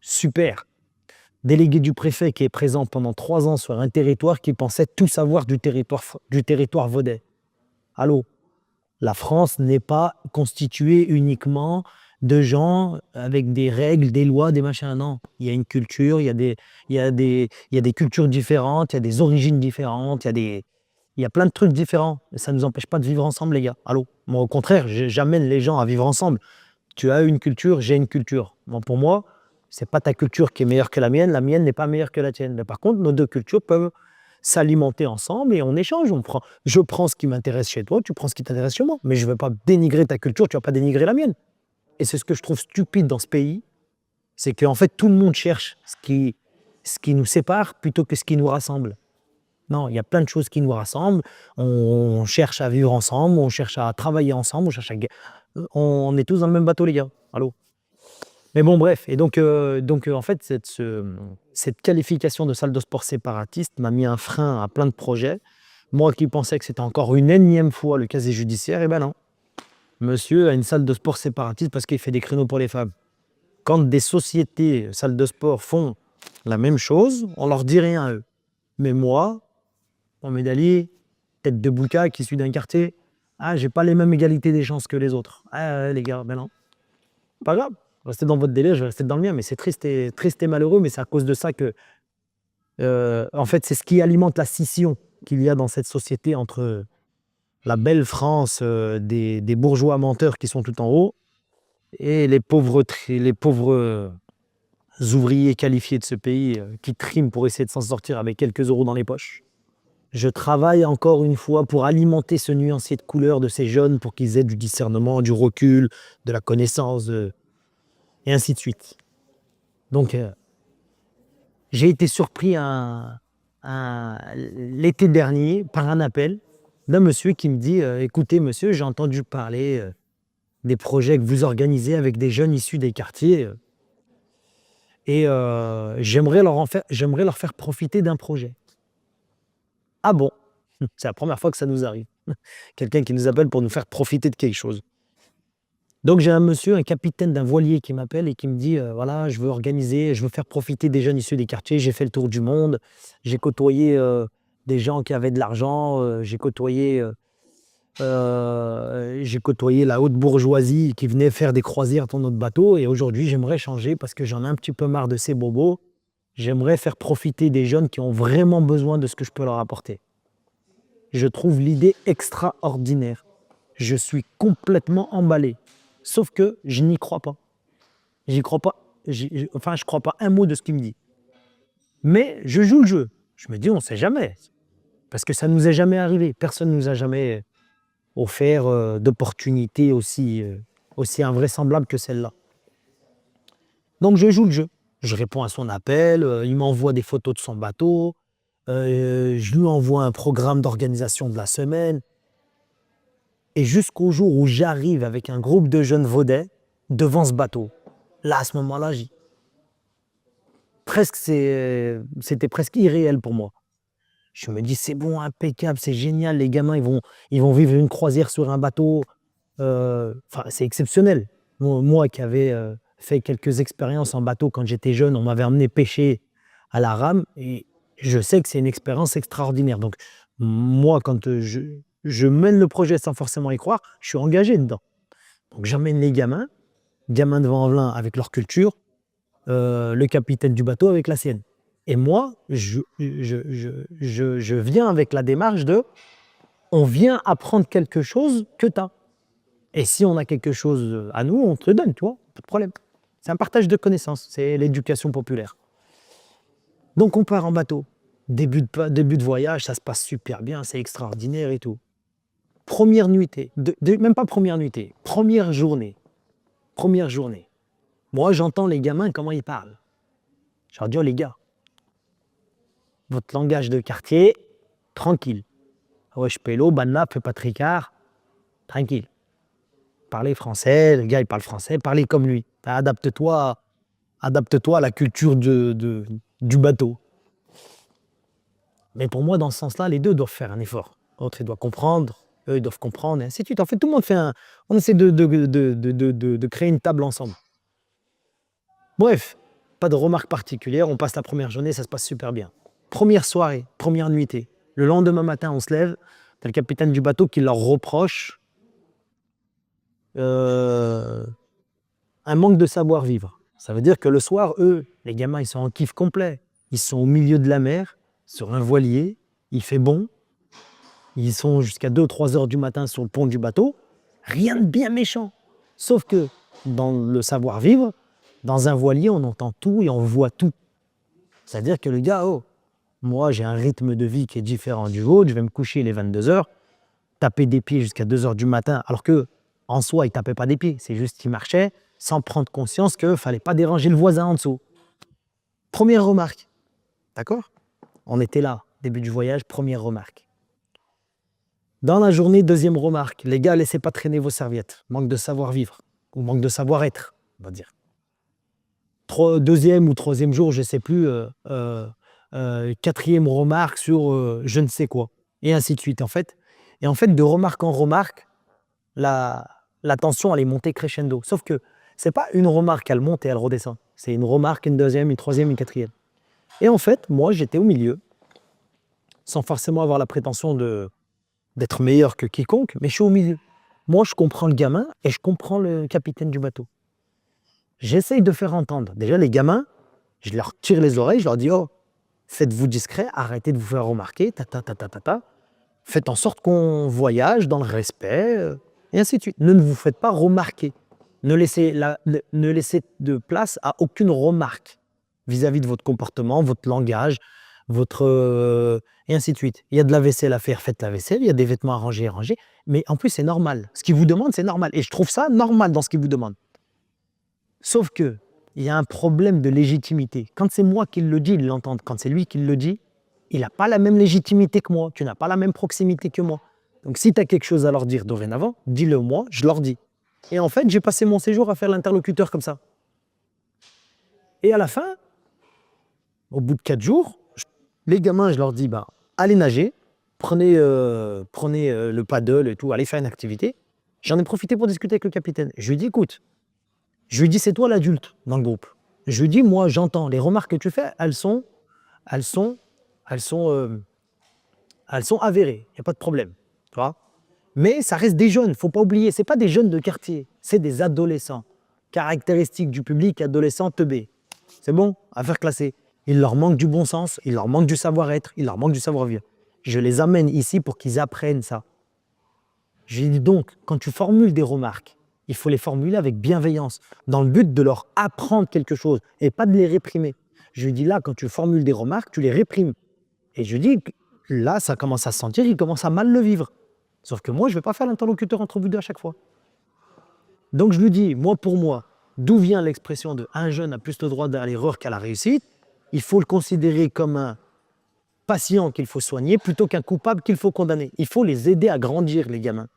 S2: Super. Délégué du préfet qui est présent pendant 3 ans sur un territoire qui pensait tout savoir du territoire vaudais. Allô, la France n'est pas constituée uniquement de gens avec des règles, des lois, des machins. Non, il y a une culture, il y a des cultures différentes, il y a des origines différentes, il y a plein de trucs différents. Et ça ne nous empêche pas de vivre ensemble, les gars. Allô, moi, au contraire, j'amène les gens à vivre ensemble. Tu as une culture, j'ai une culture. Bon, pour moi, c'est pas ta culture qui est meilleure que la mienne n'est pas meilleure que la tienne. Mais par contre, nos deux cultures peuvent s'alimenter ensemble et on échange. Je prends ce qui m'intéresse chez toi, tu prends ce qui t'intéresse chez moi. Mais je ne vais pas dénigrer ta culture, tu ne vas pas dénigrer la mienne. Et c'est ce que je trouve stupide dans ce pays, c'est qu'en fait, tout le monde cherche ce qui nous sépare plutôt que ce qui nous rassemble. Non, il y a plein de choses qui nous rassemblent. On cherche à vivre ensemble, on cherche à travailler ensemble, on est tous dans le même bateau, les gars. Allô? Mais bon, bref. Et donc, en fait, cette qualification de salle de sport séparatiste m'a mis un frein à plein de projets. Moi qui pensais que c'était encore une énième fois le casier judiciaire, eh ben non. Monsieur a une salle de sport séparatiste parce qu'il fait des créneaux pour les femmes. Quand des sociétés, salles de sport font la même chose, on leur dit rien à eux. Mais moi, Mohamed Ali, tête de boucaque, qui suis d'un quartier, j'ai pas les mêmes égalités des chances que les autres. Les gars, ben non. Pas grave, restez dans votre délire, je vais rester dans le mien, mais c'est triste et malheureux, mais c'est à cause de ça que, en fait, c'est ce qui alimente la scission qu'il y a dans cette société entre la belle France des bourgeois menteurs qui sont tout en haut et les pauvres ouvriers qualifiés de ce pays qui triment pour essayer de s'en sortir avec quelques euros dans les poches. Je travaille encore une fois pour alimenter ce nuancier de couleurs de ces jeunes pour qu'ils aient du discernement, du recul, de la connaissance, et ainsi de suite. Donc, j'ai été surpris l'été dernier par un appel d'un monsieur qui me dit écoutez, monsieur, j'ai entendu parler des projets que vous organisez avec des jeunes issus des quartiers et j'aimerais leur faire profiter d'un projet. Ah bon? C'est la première fois que ça nous arrive. Quelqu'un qui nous appelle pour nous faire profiter de quelque chose. Donc j'ai un monsieur, un capitaine d'un voilier qui m'appelle et qui me dit voilà, je veux faire profiter des jeunes issus des quartiers, j'ai fait le tour du monde, j'ai côtoyé des gens qui avaient de l'argent, j'ai côtoyé la haute bourgeoisie qui venait faire des croisières dans notre bateau et aujourd'hui j'aimerais changer parce que j'en ai un petit peu marre de ces bobos. J'aimerais faire profiter des jeunes qui ont vraiment besoin de ce que je peux leur apporter. Je trouve l'idée extraordinaire. Je suis complètement emballé. Sauf que je n'y crois pas. J'y crois pas. Je crois pas un mot de ce qu'il me dit. Mais je joue le jeu. Je me dis, on ne sait jamais. Parce que ça ne nous est jamais arrivé. Personne ne nous a jamais offert d'opportunités aussi invraisemblables que celle-là. Donc je joue le jeu. Je réponds à son appel, il m'envoie des photos de son bateau, je lui envoie un programme d'organisation de la semaine. Et jusqu'au jour où j'arrive avec un groupe de jeunes vaudais devant ce bateau. Là, à ce moment-là, c'était presque irréel pour moi. Je me dis, c'est bon, impeccable, c'est génial, les gamins, ils vont vivre une croisière sur un bateau. C'est exceptionnel. Moi qui avais fait quelques expériences en bateau quand j'étais jeune, on m'avait emmené pêcher à la rame et je sais que c'est une expérience extraordinaire. Donc, moi, quand je mène le projet sans forcément y croire, je suis engagé dedans. Donc, j'emmène les gamins de Vanvelin avec leur culture, le capitaine du bateau avec la sienne. Et moi, je viens avec la démarche de on vient apprendre quelque chose que tu as. Et si on a quelque chose à nous, on te le donne, tu vois, pas de problème. C'est un partage de connaissances, c'est l'éducation populaire. Donc on part en bateau. Début de voyage, ça se passe super bien, c'est extraordinaire et tout. Première nuitée, même pas première nuitée, première journée. Moi, j'entends les gamins, comment ils parlent. Je leur dis, oh les gars, votre langage de quartier, tranquille. Wesh pélo, banna, fais pas tricard, tranquille. Parlez français, le gars il parle français, parlez comme lui. Adapte-toi à la culture du bateau. Mais pour moi, dans ce sens-là, les deux doivent faire un effort. L'autre, il doit comprendre, eux, ils doivent comprendre, et ainsi de suite. En fait, tout le monde on essaie de créer une table ensemble. Bref, pas de remarques particulières, on passe la première journée, ça se passe super bien. Première soirée, première nuitée. Le lendemain matin, on se lève, t'as le capitaine du bateau qui leur reproche un manque de savoir-vivre. Ça veut dire que le soir, eux, les gamins, ils sont en kiff complet. Ils sont au milieu de la mer, sur un voilier, il fait bon. Ils sont jusqu'à 2 ou 3 heures du matin sur le pont du bateau. Rien de bien méchant. Sauf que dans le savoir-vivre, dans un voilier, on entend tout et on voit tout. C'est-à-dire que le gars, moi, j'ai un rythme de vie qui est différent du vôtre, je vais me coucher les 22 heures, taper des pieds jusqu'à 2 heures du matin, alors que en soi, il ne tapait pas des pieds, c'est juste qu'il marchait sans prendre conscience qu'il ne fallait pas déranger le voisin en dessous. Première remarque, d'accord? On était là, début du voyage, première remarque. Dans la journée, deuxième remarque, les gars, laissez pas traîner vos serviettes, manque de savoir-vivre, ou manque de savoir-être, on va dire. Deuxième ou troisième jour, je ne sais plus, quatrième remarque sur je ne sais quoi, et ainsi de suite. En fait, de remarque en remarque, la la tension, elle est montée crescendo. Sauf que c'est pas une remarque, elle monte et elle redescend. C'est une remarque, une deuxième, une troisième, une quatrième. Et en fait, moi, j'étais au milieu, sans forcément avoir la prétention d'être meilleur que quiconque, mais je suis au milieu. Moi, je comprends le gamin et je comprends le capitaine du bateau. J'essaye de faire entendre. Déjà, les gamins, je leur tire les oreilles, je leur dis, oh, faites-vous discret, arrêtez de vous faire remarquer, ta. Faites en sorte qu'on voyage dans le respect, et ainsi de suite. Ne vous faites pas remarquer. Ne laissez de place à aucune remarque vis-à-vis de votre comportement, votre langage, et ainsi de suite. Il y a de la vaisselle à faire, faites la vaisselle. Il y a des vêtements à ranger, rangez. Mais en plus, c'est normal. Ce qu'ils vous demandent, c'est normal. Et je trouve ça normal dans ce qu'ils vous demandent. Sauf que il y a un problème de légitimité. Quand c'est moi qui le dis, ils l'entendent. Quand c'est lui qui le dit, il n'a pas la même légitimité que moi. Tu n'as pas la même proximité que moi. Donc si tu as quelque chose à leur dire dorénavant, dis-le moi, je leur dis. Et en fait, j'ai passé mon séjour à faire l'interlocuteur comme ça. Et à la fin, au bout de 4 jours, les gamins, je leur dis, bah, allez nager, prenez le paddle et tout, allez faire une activité. J'en ai profité pour discuter avec le capitaine. Je lui dis, écoute, c'est toi l'adulte dans le groupe. Je lui dis, moi, j'entends, les remarques que tu fais, elles sont avérées, il n'y a pas de problème. Tu vois. Mais ça reste des jeunes, il ne faut pas oublier, ce n'est pas des jeunes de quartier, c'est des adolescents. Caractéristiques du public adolescent teubé. C'est bon, affaire classée. Il leur manque du bon sens, il leur manque du savoir-être, il leur manque du savoir-vivre. Je les amène ici pour qu'ils apprennent ça. J'ai dit donc, quand tu formules des remarques, il faut les formuler avec bienveillance, dans le but de leur apprendre quelque chose et pas de les réprimer. Je lui dis là, quand tu formules des remarques, tu les réprimes. Et je dis, là, ça commence à se sentir, il commence à mal le vivre. Sauf que moi, je ne vais pas faire l'interlocuteur entre vous deux à chaque fois. Donc je lui dis, moi pour moi, d'où vient l'expression de un jeune a plus le droit à l'erreur qu'à la réussite? Il faut le considérer comme un patient qu'il faut soigner plutôt qu'un coupable qu'il faut condamner. Il faut les aider à grandir, les gamins.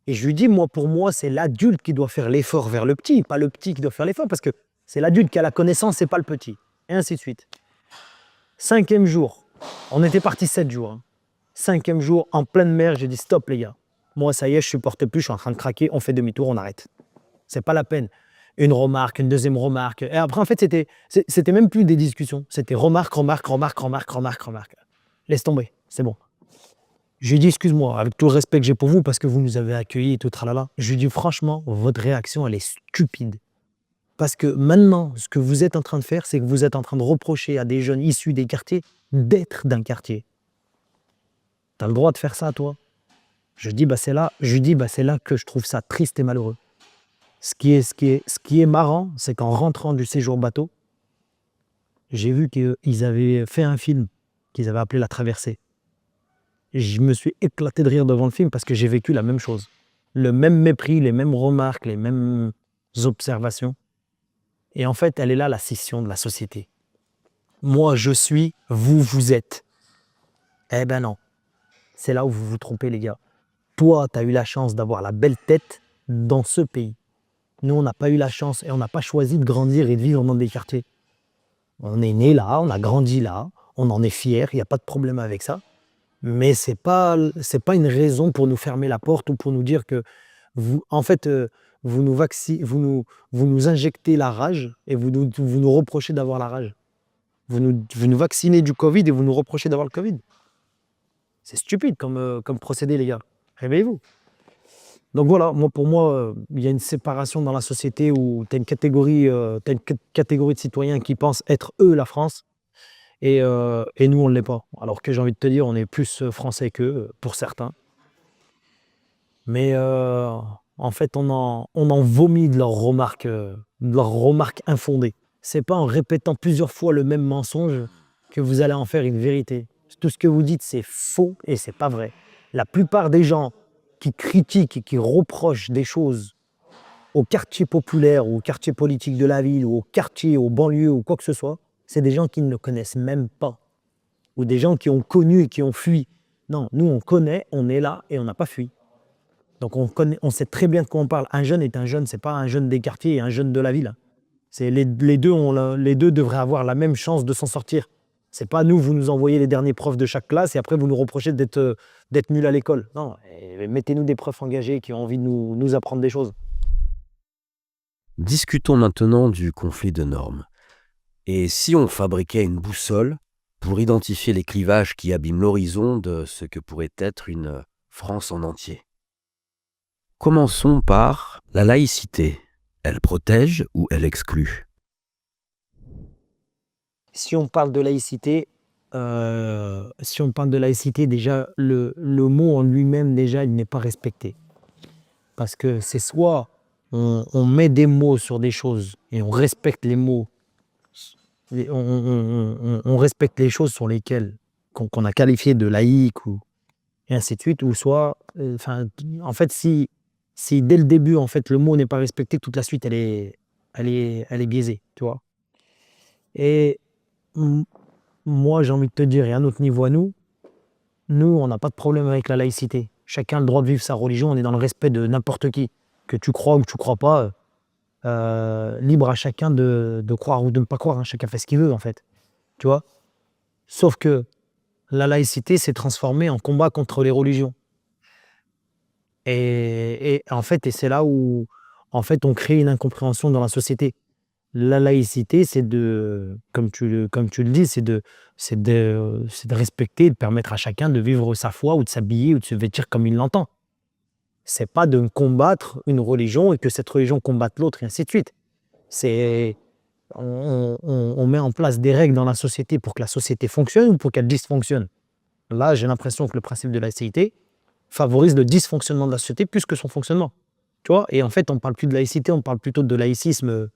S2: Et je lui dis, moi pour moi, c'est l'adulte qui doit faire l'effort vers le petit, pas le petit qui doit faire l'effort, parce que c'est l'adulte qui a la connaissance et pas le petit. Et ainsi de suite. 5e jour, on était parti 7 jours. 5e jour, en pleine mer, j'ai dit stop les gars. Moi ça y est, je supporte plus, je suis en train de craquer, on fait demi-tour, on arrête. C'est pas la peine. Une remarque, une deuxième remarque. Et après en fait, c'était même plus des discussions. C'était remarque. Laisse tomber, c'est bon. Je lui ai dit excuse-moi, avec tout le respect que j'ai pour vous, parce que vous nous avez accueillis et tout, tralala. Je lui ai dit franchement, votre réaction, elle est stupide. Parce que maintenant, ce que vous êtes en train de faire, c'est que vous êtes en train de reprocher à des jeunes issus des quartiers d'être d'un quartier. T'as le droit de faire ça, toi? Je lui dis, c'est là que je trouve ça triste et malheureux. Ce qui est marrant, c'est qu'en rentrant du séjour bateau, j'ai vu qu'ils avaient fait un film qu'ils avaient appelé La Traversée. Et je me suis éclaté de rire devant le film parce que j'ai vécu la même chose. Le même mépris, les mêmes remarques, les mêmes observations. Et en fait, elle est là, la scission de la société. Moi, je suis, vous êtes. Eh ben non. C'est là où vous vous trompez, les gars. Toi, tu as eu la chance d'avoir la belle tête dans ce pays. Nous, on n'a pas eu la chance et on n'a pas choisi de grandir et de vivre dans des quartiers. On est né là, on a grandi là, on en est fier, il n'y a pas de problème avec ça. Mais c'est pas une raison pour nous fermer la porte ou pour nous dire que vous nous injectez la rage et vous nous reprochez d'avoir la rage. Vous nous vaccinez du Covid et vous nous reprochez d'avoir le Covid. C'est stupide comme procédé, les gars. Réveillez-vous. Donc voilà, pour moi, il y a une séparation dans la société où tu as une catégorie de citoyens qui pensent être eux la France et nous, on ne l'est pas. Alors que j'ai envie de te dire, on est plus français qu'eux, pour certains. Mais en fait, on en vomit de leurs remarques infondées. C'est pas en répétant plusieurs fois le même mensonge que vous allez en faire une vérité. Tout ce que vous dites, c'est faux et c'est pas vrai. La plupart des gens qui critiquent et qui reprochent des choses au quartier populaire ou au quartier politique de la ville ou au quartier, aux banlieues ou quoi que ce soit, c'est des gens qui ne le connaissent même pas. Ou des gens qui ont connu et qui ont fui. Non, nous on connaît, on est là et on n'a pas fui. Donc on sait très bien de quoi on parle. Un jeune est un jeune, c'est pas un jeune des quartiers et un jeune de la ville. Les deux devraient avoir la même chance de s'en sortir. C'est pas nous, vous nous envoyez les derniers profs de chaque classe et après vous nous reprochez d'être nuls à l'école. Non, mettez-nous des profs engagés qui ont envie de nous apprendre des choses.
S1: Discutons maintenant du conflit de normes. Et si on fabriquait une boussole pour identifier les clivages qui abîment l'horizon de ce que pourrait être une France en entier? Commençons par la laïcité. Elle protège ou elle exclut?
S2: Si on parle de laïcité, déjà, le mot en lui-même, déjà, il n'est pas respecté. Parce que c'est soit on met des mots sur des choses et on respecte les mots, on respecte les choses sur lesquelles qu'on a qualifié de laïque et ainsi de suite, ou soit, en fait, si dès le début, en fait, le mot n'est pas respecté, toute la suite, elle est biaisée, tu vois. Et moi, j'ai envie de te dire, et à notre niveau à nous, on n'a pas de problème avec la laïcité. Chacun a le droit de vivre sa religion, on est dans le respect de n'importe qui. Que tu crois ou que tu crois pas, libre à chacun de croire ou de ne pas croire, hein. Chacun fait ce qu'il veut, en fait. Tu vois? Sauf que la laïcité s'est transformée en combat contre les religions. Et en fait, c'est là où, en fait, on crée une incompréhension dans la société. La laïcité, c'est comme tu le dis, c'est de respecter, de permettre à chacun de vivre sa foi ou de s'habiller ou de se vêtir comme il l'entend. C'est pas de combattre une religion et que cette religion combatte l'autre et ainsi de suite. On met en place des règles dans la société pour que la société fonctionne ou pour qu'elle dysfonctionne. Là, j'ai l'impression que le principe de laïcité favorise le dysfonctionnement de la société plus que son fonctionnement. Tu vois? Et en fait, on ne parle plus de laïcité, on parle plutôt de laïcisme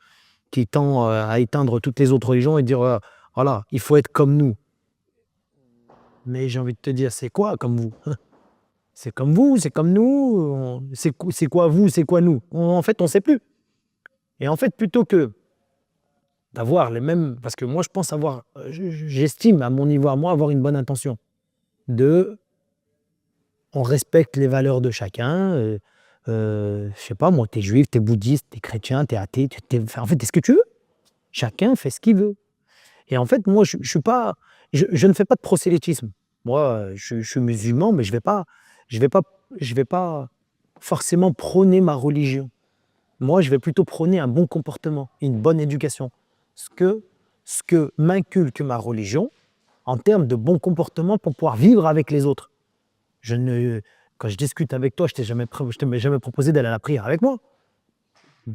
S2: qui tend à éteindre toutes les autres religions et dire voilà, il faut être comme nous. Mais j'ai envie de te dire, c'est quoi comme vous? C'est comme vous, c'est comme nous, c'est quoi vous, c'est quoi nous? En fait, on ne sait plus. Et en fait, plutôt que d'avoir les mêmes. Parce que moi, je pense j'estime à mon niveau à moi avoir une bonne intention. On respecte les valeurs de chacun. Je sais pas, moi, t'es juif, t'es bouddhiste, t'es chrétien, t'es athée, en fait, t'es ce que tu veux. Chacun fait ce qu'il veut. Et en fait, moi, je suis pas, je ne fais pas de prosélytisme. Moi, je suis musulman, mais je vais pas forcément prôner ma religion. Moi, je vais plutôt prôner un bon comportement, une bonne éducation. Ce que m'inculque ma religion en termes de bon comportement pour pouvoir vivre avec les autres. Quand je discute avec toi, je t'ai jamais proposé d'aller à la prière avec moi.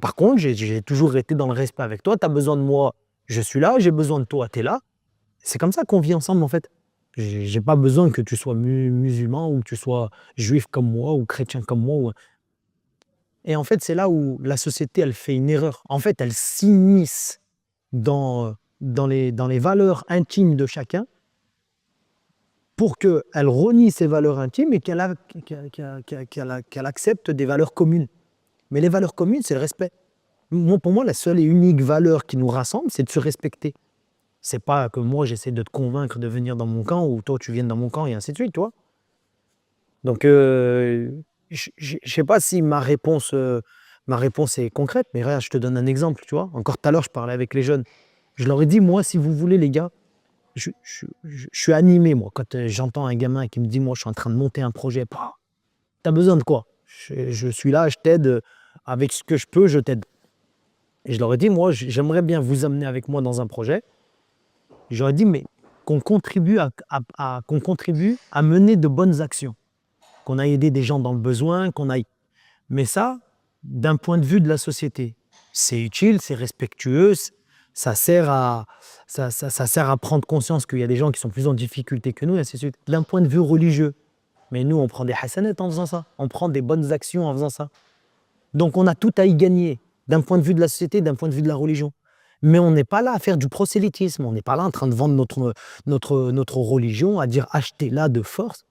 S2: Par contre, j'ai toujours été dans le respect avec toi. Tu as besoin de moi, je suis là. J'ai besoin de toi, tu es là. C'est comme ça qu'on vit ensemble, en fait. J'ai pas besoin que tu sois musulman ou que tu sois juif comme moi ou chrétien comme moi. Et en fait, c'est là où la société, elle fait une erreur. En fait, elle s'immisce dans les valeurs intimes de chacun pour qu'elle renie ses valeurs intimes et qu'elle accepte des valeurs communes. Mais les valeurs communes, c'est le respect. Pour moi, la seule et unique valeur qui nous rassemble, c'est de se respecter. C'est pas que moi, j'essaie de te convaincre de venir dans mon camp ou toi, tu viennes dans mon camp et ainsi de suite, tu vois. Donc, je sais pas si ma réponse est concrète, mais regarde, je te donne un exemple, tu vois. Encore tout à l'heure, je parlais avec les jeunes. Je leur ai dit, moi, si vous voulez, les gars, je suis animé, moi, quand j'entends un gamin qui me dit, moi, je suis en train de monter un projet. T'as besoin de quoi? Je suis là, je t'aide. Avec ce que je peux, je t'aide. Et je leur ai dit, moi, j'aimerais bien vous amener avec moi dans un projet. J'aurais dit, mais qu'on contribue à mener de bonnes actions. Qu'on aille aider des gens dans le besoin, Mais ça, d'un point de vue de la société, c'est utile, c'est respectueux, ça sert à prendre conscience qu'il y a des gens qui sont plus en difficulté que nous, et ainsi de suite. D'un point de vue religieux, mais nous, on prend des hasanats en faisant ça. On prend des bonnes actions en faisant ça. Donc, on a tout à y gagner, d'un point de vue de la société, d'un point de vue de la religion. Mais on n'est pas là à faire du prosélytisme. On n'est pas là en train de vendre notre religion, à dire achetez-la de force.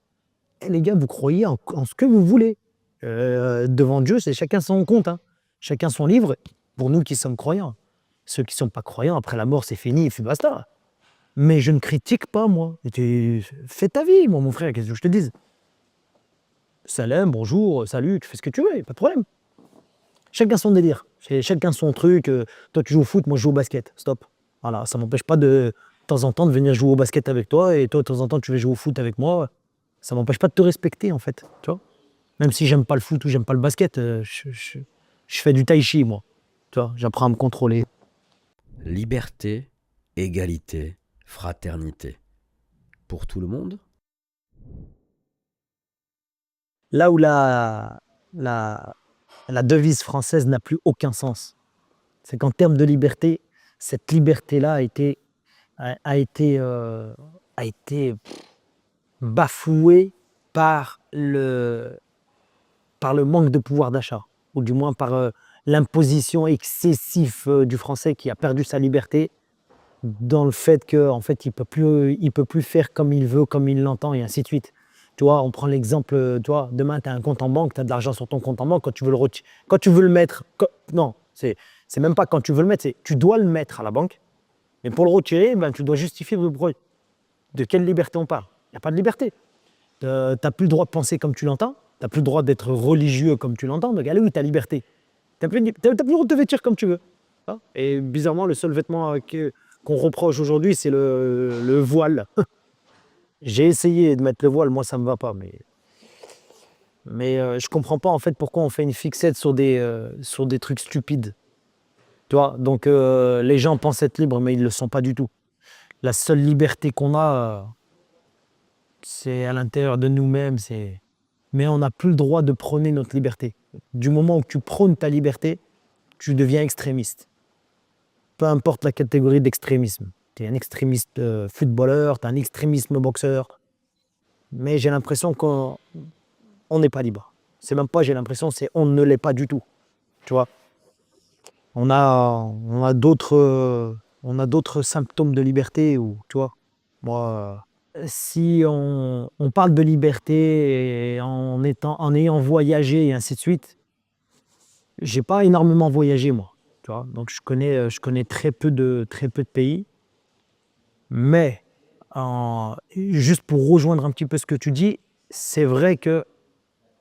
S2: Et les gars, vous croyez en ce que vous voulez. Devant Dieu, c'est chacun son compte. Hein. Chacun son livre. Pour nous qui sommes croyants. Ceux qui ne sont pas croyants, après la mort, c'est fini, et puis basta. Mais je ne critique pas, moi. Fais ta vie, moi, mon frère, qu'est-ce que je te dise? Salam, bonjour, salut, tu fais ce que tu veux, y a pas de problème. Chacun son délire, chacun son truc. Toi, tu joues au foot, moi, je joue au basket. Stop. Voilà, ça m'empêche pas de temps en temps de venir jouer au basket avec toi et toi, de temps en temps, tu veux jouer au foot avec moi. Ça m'empêche pas de te respecter, en fait. Tu vois? Même si j'aime pas le foot ou j'aime pas le basket, je fais du tai chi, moi. Tu vois? J'apprends à me contrôler.
S1: Liberté, égalité, fraternité. Pour tout le monde?
S2: Là où la, la devise française n'a plus aucun sens, c'est qu'en termes de liberté, cette liberté-là a été, a été bafouée par par le manque de pouvoir d'achat, ou du moins par l'imposition excessive du français qui a perdu sa liberté dans le fait qu'en en fait, il peut plus faire comme il veut, comme il l'entend, et ainsi de suite. Tu vois, on prend l'exemple, tu vois, demain, tu as un compte en banque, tu as de l'argent sur ton compte en banque, quand tu veux quand tu veux le mettre, non, c'est même pas quand tu veux le mettre, c'est tu dois le mettre à la banque, mais pour le retirer, ben, tu dois justifier de quelle liberté on parle. Il n'y a pas de liberté. Tu n'as plus le droit de penser comme tu l'entends, tu n'as plus le droit d'être religieux comme tu l'entends, donc elle est où ta liberté? Tu n'as plus, t'as plus le droit de te vêtir comme tu veux. Hein. Et bizarrement, le seul vêtement qu'on reproche aujourd'hui, c'est le voile. J'ai essayé de mettre le voile, moi ça me va pas, mais je comprends pas en fait pourquoi on fait une fixette sur des trucs stupides. Tu vois, donc les gens pensent être libres, mais ils le sont pas du tout. La seule liberté qu'on a, c'est à l'intérieur de nous-mêmes. Mais on n'a plus le droit de prôner notre liberté. Du moment où tu prônes ta liberté, tu deviens extrémiste. Peu importe la catégorie d'extrémisme. Tu es un extrémiste footballeur, tu es un extrémiste boxeur. Mais j'ai l'impression qu'on n'est pas libre. C'est même pas j'ai l'impression, c'est on ne l'est pas du tout. Tu vois, on a d'autres symptômes de liberté où, tu vois, moi, si on parle de liberté et en ayant voyagé et ainsi de suite, j'ai pas énormément voyagé moi, tu vois. Donc je connais très peu de pays, mais juste pour rejoindre un petit peu ce que tu dis, c'est vrai que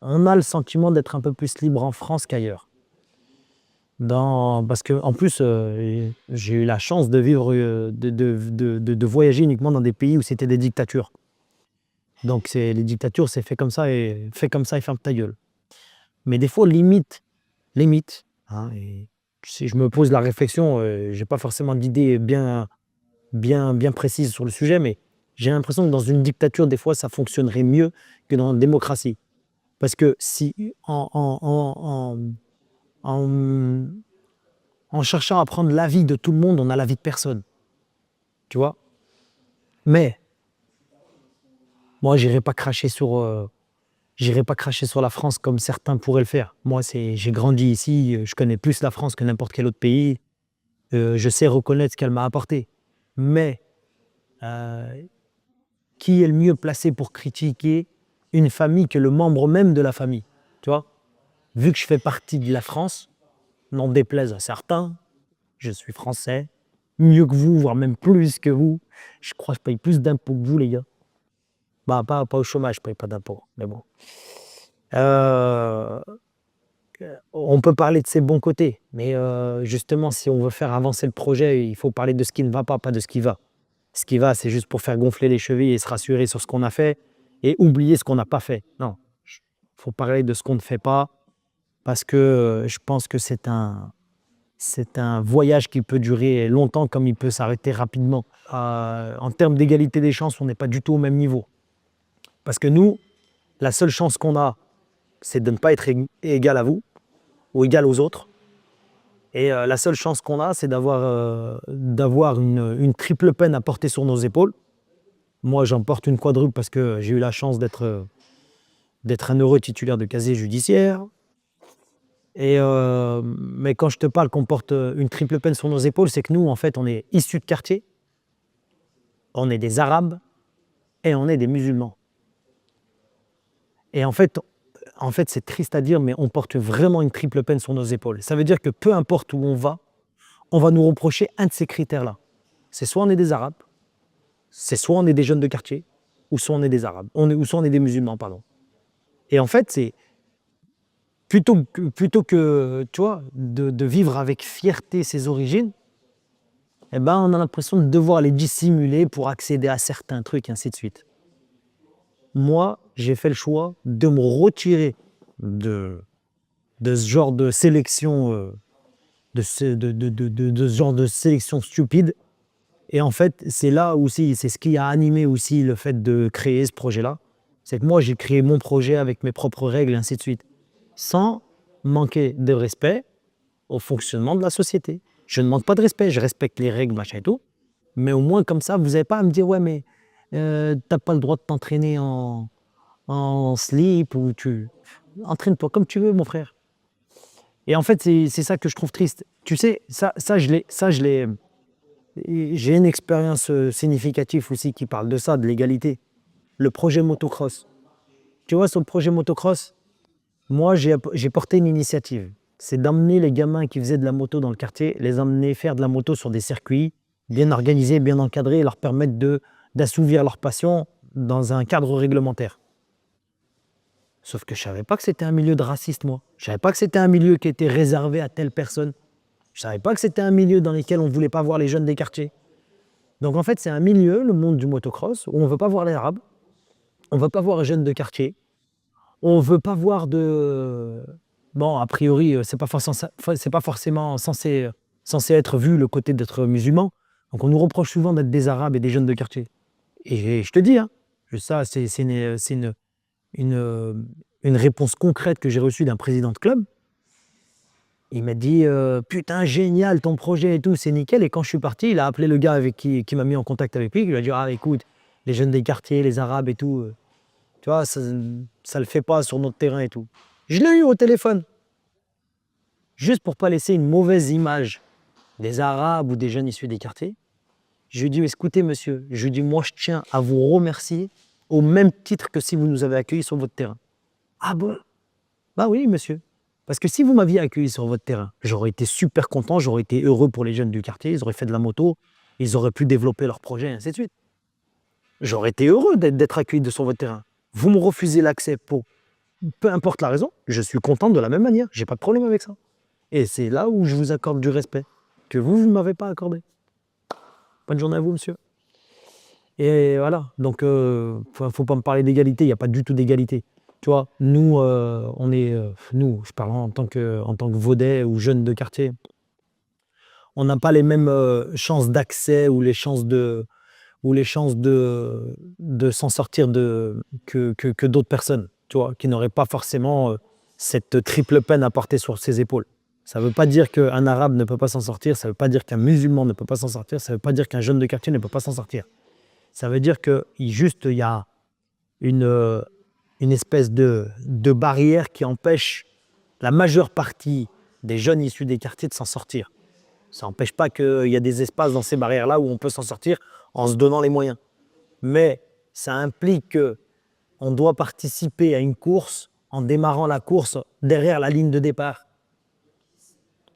S2: on a le sentiment d'être un peu plus libre en France qu'ailleurs. Parce que en plus, j'ai eu la chance de vivre, de voyager uniquement dans des pays où c'était des dictatures. Donc les dictatures, c'est fait comme ça et ferme ta gueule. Mais des fois, limite, hein, et si je me pose la réflexion, j'ai pas forcément d'idée bien précise sur le sujet, mais j'ai l'impression que dans une dictature, des fois, ça fonctionnerait mieux que dans une démocratie. Parce que si en en cherchant à prendre l'avis de tout le monde, on a l'avis de personne, tu vois? Mais moi, j'irai pas cracher sur la France comme certains pourraient le faire. Moi, j'ai grandi ici, je connais plus la France que n'importe quel autre pays, je sais reconnaître ce qu'elle m'a apporté. Mais, heu, qui est le mieux placé pour critiquer une famille que le membre même de la famille, tu vois? Vu que je fais partie de la France, n'en déplaise à certains, je suis français, mieux que vous, voire même plus que vous. Je crois que je paye plus d'impôts que vous, les gars. Bah, pas au chômage, je paye pas d'impôts, mais bon. Heu, on peut parler de ses bons côtés, mais justement, si on veut faire avancer le projet, il faut parler de ce qui ne va pas de ce qui va. Ce qui va, c'est juste pour faire gonfler les chevilles et se rassurer sur ce qu'on a fait et oublier ce qu'on n'a pas fait. Non, il faut parler de ce qu'on ne fait pas parce que, je pense que c'est un voyage qui peut durer longtemps comme il peut s'arrêter rapidement. En termes d'égalité des chances, on n'est pas du tout au même niveau. Parce que nous, la seule chance qu'on a, c'est de ne pas être égal à vous ou égal aux autres. Et la seule chance qu'on a, c'est d'avoir une triple peine à porter sur nos épaules. Moi, j'en porte une quadruple parce que j'ai eu la chance d'être un heureux titulaire de casier judiciaire. Mais quand je te parle qu'on porte une triple peine sur nos épaules, c'est que nous, en fait, on est issus de quartier, on est des Arabes et on est des musulmans. Et en fait, c'est triste à dire, mais on porte vraiment une triple peine sur nos épaules. Ça veut dire que peu importe où on va nous reprocher un de ces critères-là. C'est soit on est des Arabes, c'est soit on est des jeunes de quartier, ou soit on est des Arabes, ou soit on est des musulmans, pardon. Et en fait, c'est plutôt que tu vois, de vivre avec fierté ses origines, eh ben, on a l'impression de devoir les dissimuler pour accéder à certains trucs, et ainsi de suite. Moi, j'ai fait le choix de me retirer de ce genre de sélection, de ce genre de sélection stupide. Et en fait, c'est là aussi, c'est ce qui a animé aussi le fait de créer ce projet-là. C'est que moi, j'ai créé mon projet avec mes propres règles, et ainsi de suite, sans manquer de respect au fonctionnement de la société. Je ne manque pas de respect, je respecte les règles, machin et tout. Mais au moins, comme ça, vous n'avez pas à me dire, ouais, mais t'as pas le droit de t'entraîner en slip ou tu. Entraîne-toi comme tu veux, mon frère. Et en fait, c'est ça que je trouve triste. Tu sais, j'ai une expérience significative aussi qui parle de ça, de l'égalité. Le projet motocross. Tu vois, sur le projet motocross, moi, j'ai porté une initiative. C'est d'emmener les gamins qui faisaient de la moto dans le quartier, les emmener faire de la moto sur des circuits bien organisés, bien encadrés, et leur permettre d'assouvir leur passion dans un cadre réglementaire. Sauf que je ne savais pas que c'était un milieu de racistes, moi. Je ne savais pas que c'était un milieu qui était réservé à telle personne. Je ne savais pas que c'était un milieu dans lequel on ne voulait pas voir les jeunes des quartiers. Donc en fait, c'est un milieu, le monde du motocross, où on ne veut pas voir les Arabes, on ne veut pas voir les jeunes de quartier, on ne veut pas voir de. Bon, a priori, c'est pas forcément censé être vu le côté d'être musulman. Donc on nous reproche souvent d'être des Arabes et des jeunes de quartier. Et je te dis, hein, ça, c'est une réponse concrète que j'ai reçue d'un président de club. Il m'a dit putain, génial ton projet et tout, c'est nickel. Et quand je suis parti, il a appelé le gars avec qui m'a mis en contact avec lui. Il lui a dit ah, écoute, les jeunes des quartiers, les Arabes et tout, tu vois, ça le fait pas sur notre terrain et tout. Je l'ai eu au téléphone, juste pour pas laisser une mauvaise image des Arabes ou des jeunes issus des quartiers. Je lui ai dit écoutez, monsieur, je lui ai dit moi, je tiens à vous remercier au même titre que si vous nous avez accueillis sur votre terrain. Ah bon? Bah oui, monsieur. Parce que si vous m'aviez accueilli sur votre terrain, j'aurais été super content, j'aurais été heureux pour les jeunes du quartier, ils auraient fait de la moto, ils auraient pu développer leur projet, et ainsi de suite. J'aurais été heureux d'être accueilli sur votre terrain. Vous me refusez l'accès pour peu importe la raison, je suis content de la même manière, j'ai pas de problème avec ça. Et c'est là où je vous accorde du respect, que vous ne m'avez pas accordé. Bonne journée à vous, monsieur. Et voilà, donc faut pas me parler d'égalité, il n'y a pas du tout d'égalité. Tu vois, nous, nous, je parle en tant que Vaudet ou jeunes de quartier, on n'a pas les mêmes chances d'accès ou les chances de s'en sortir que d'autres personnes, tu vois, qui n'auraient pas forcément cette triple peine à porter sur ses épaules. Ça ne veut pas dire qu'un arabe ne peut pas s'en sortir, ça ne veut pas dire qu'un musulman ne peut pas s'en sortir, ça ne veut pas dire qu'un jeune de quartier ne peut pas s'en sortir. Ça veut dire qu'il y a une espèce de barrière qui empêche la majeure partie des jeunes issus des quartiers de s'en sortir. Ça n'empêche pas qu'il y a des espaces dans ces barrières-là où on peut s'en sortir en se donnant les moyens. Mais ça implique qu'on doit participer à une course en démarrant la course derrière la ligne de départ.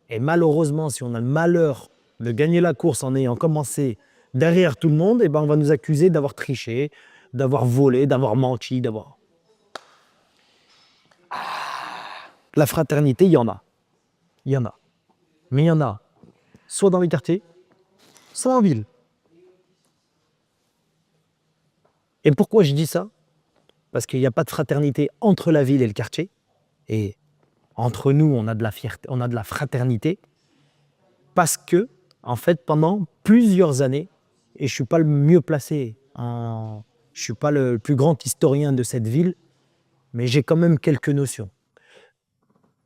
S2: Et malheureusement, si on a le malheur de gagner la course en ayant commencé derrière tout le monde, eh ben on va nous accuser d'avoir triché, d'avoir volé, d'avoir menti, d'avoir... La fraternité, il y en a. Il y en a. Mais il y en a soit dans les quartiers, soit en ville. Et pourquoi je dis ça? Parce qu'il n'y a pas de fraternité entre la ville et le quartier. Et entre nous, on a de la fierté, on a de la fraternité. Parce que, en fait, pendant plusieurs années, et je ne suis pas le mieux placé, je ne suis pas le plus grand historien de cette ville, mais j'ai quand même quelques notions.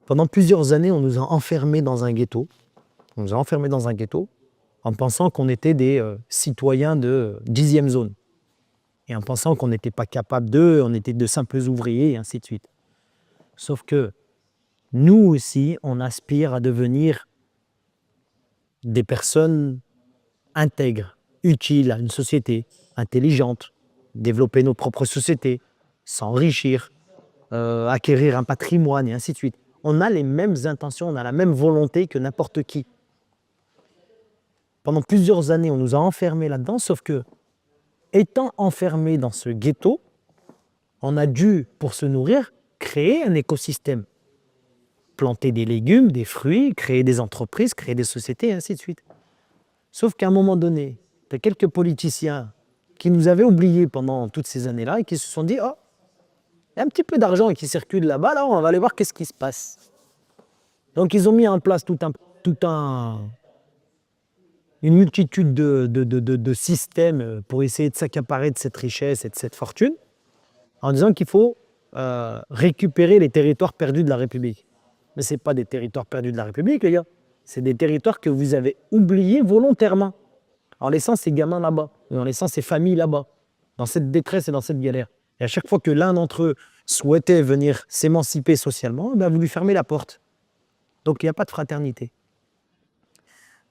S2: Pendant plusieurs années, on nous a enfermés dans un ghetto. On nous a enfermés dans un ghetto en pensant qu'on était des citoyens de 10e zone. Et en pensant qu'on n'était pas capable d'eux, on était de simples ouvriers, et ainsi de suite. Sauf que nous aussi, on aspire à devenir des personnes intègres, utiles à une société, intelligentes, développer nos propres sociétés, s'enrichir, acquérir un patrimoine, et ainsi de suite. On a les mêmes intentions, on a la même volonté que n'importe qui. Pendant plusieurs années, on nous a enfermés là-dedans, sauf que, étant enfermés dans ce ghetto, on a dû, pour se nourrir, créer un écosystème. Planter des légumes, des fruits, créer des entreprises, créer des sociétés, et ainsi de suite. Sauf qu'à un moment donné, tu as quelques politiciens qui nous avaient oubliés pendant toutes ces années-là et qui se sont dit « Oh, il y a un petit peu d'argent qui circule là-bas, là, on va aller voir qu'est-ce qui se passe. » Donc, ils ont mis en place une multitude de systèmes pour essayer de s'accaparer de cette richesse et de cette fortune, en disant qu'il faut récupérer les territoires perdus de la République. Mais ce n'est pas des territoires perdus de la République, les gars. C'est des territoires que vous avez oubliés volontairement, en laissant ces gamins là-bas, en laissant ces familles là-bas, dans cette détresse et dans cette galère. Et à chaque fois que l'un d'entre eux souhaitait venir s'émanciper socialement, ben vous lui fermez la porte. Donc il n'y a pas de fraternité.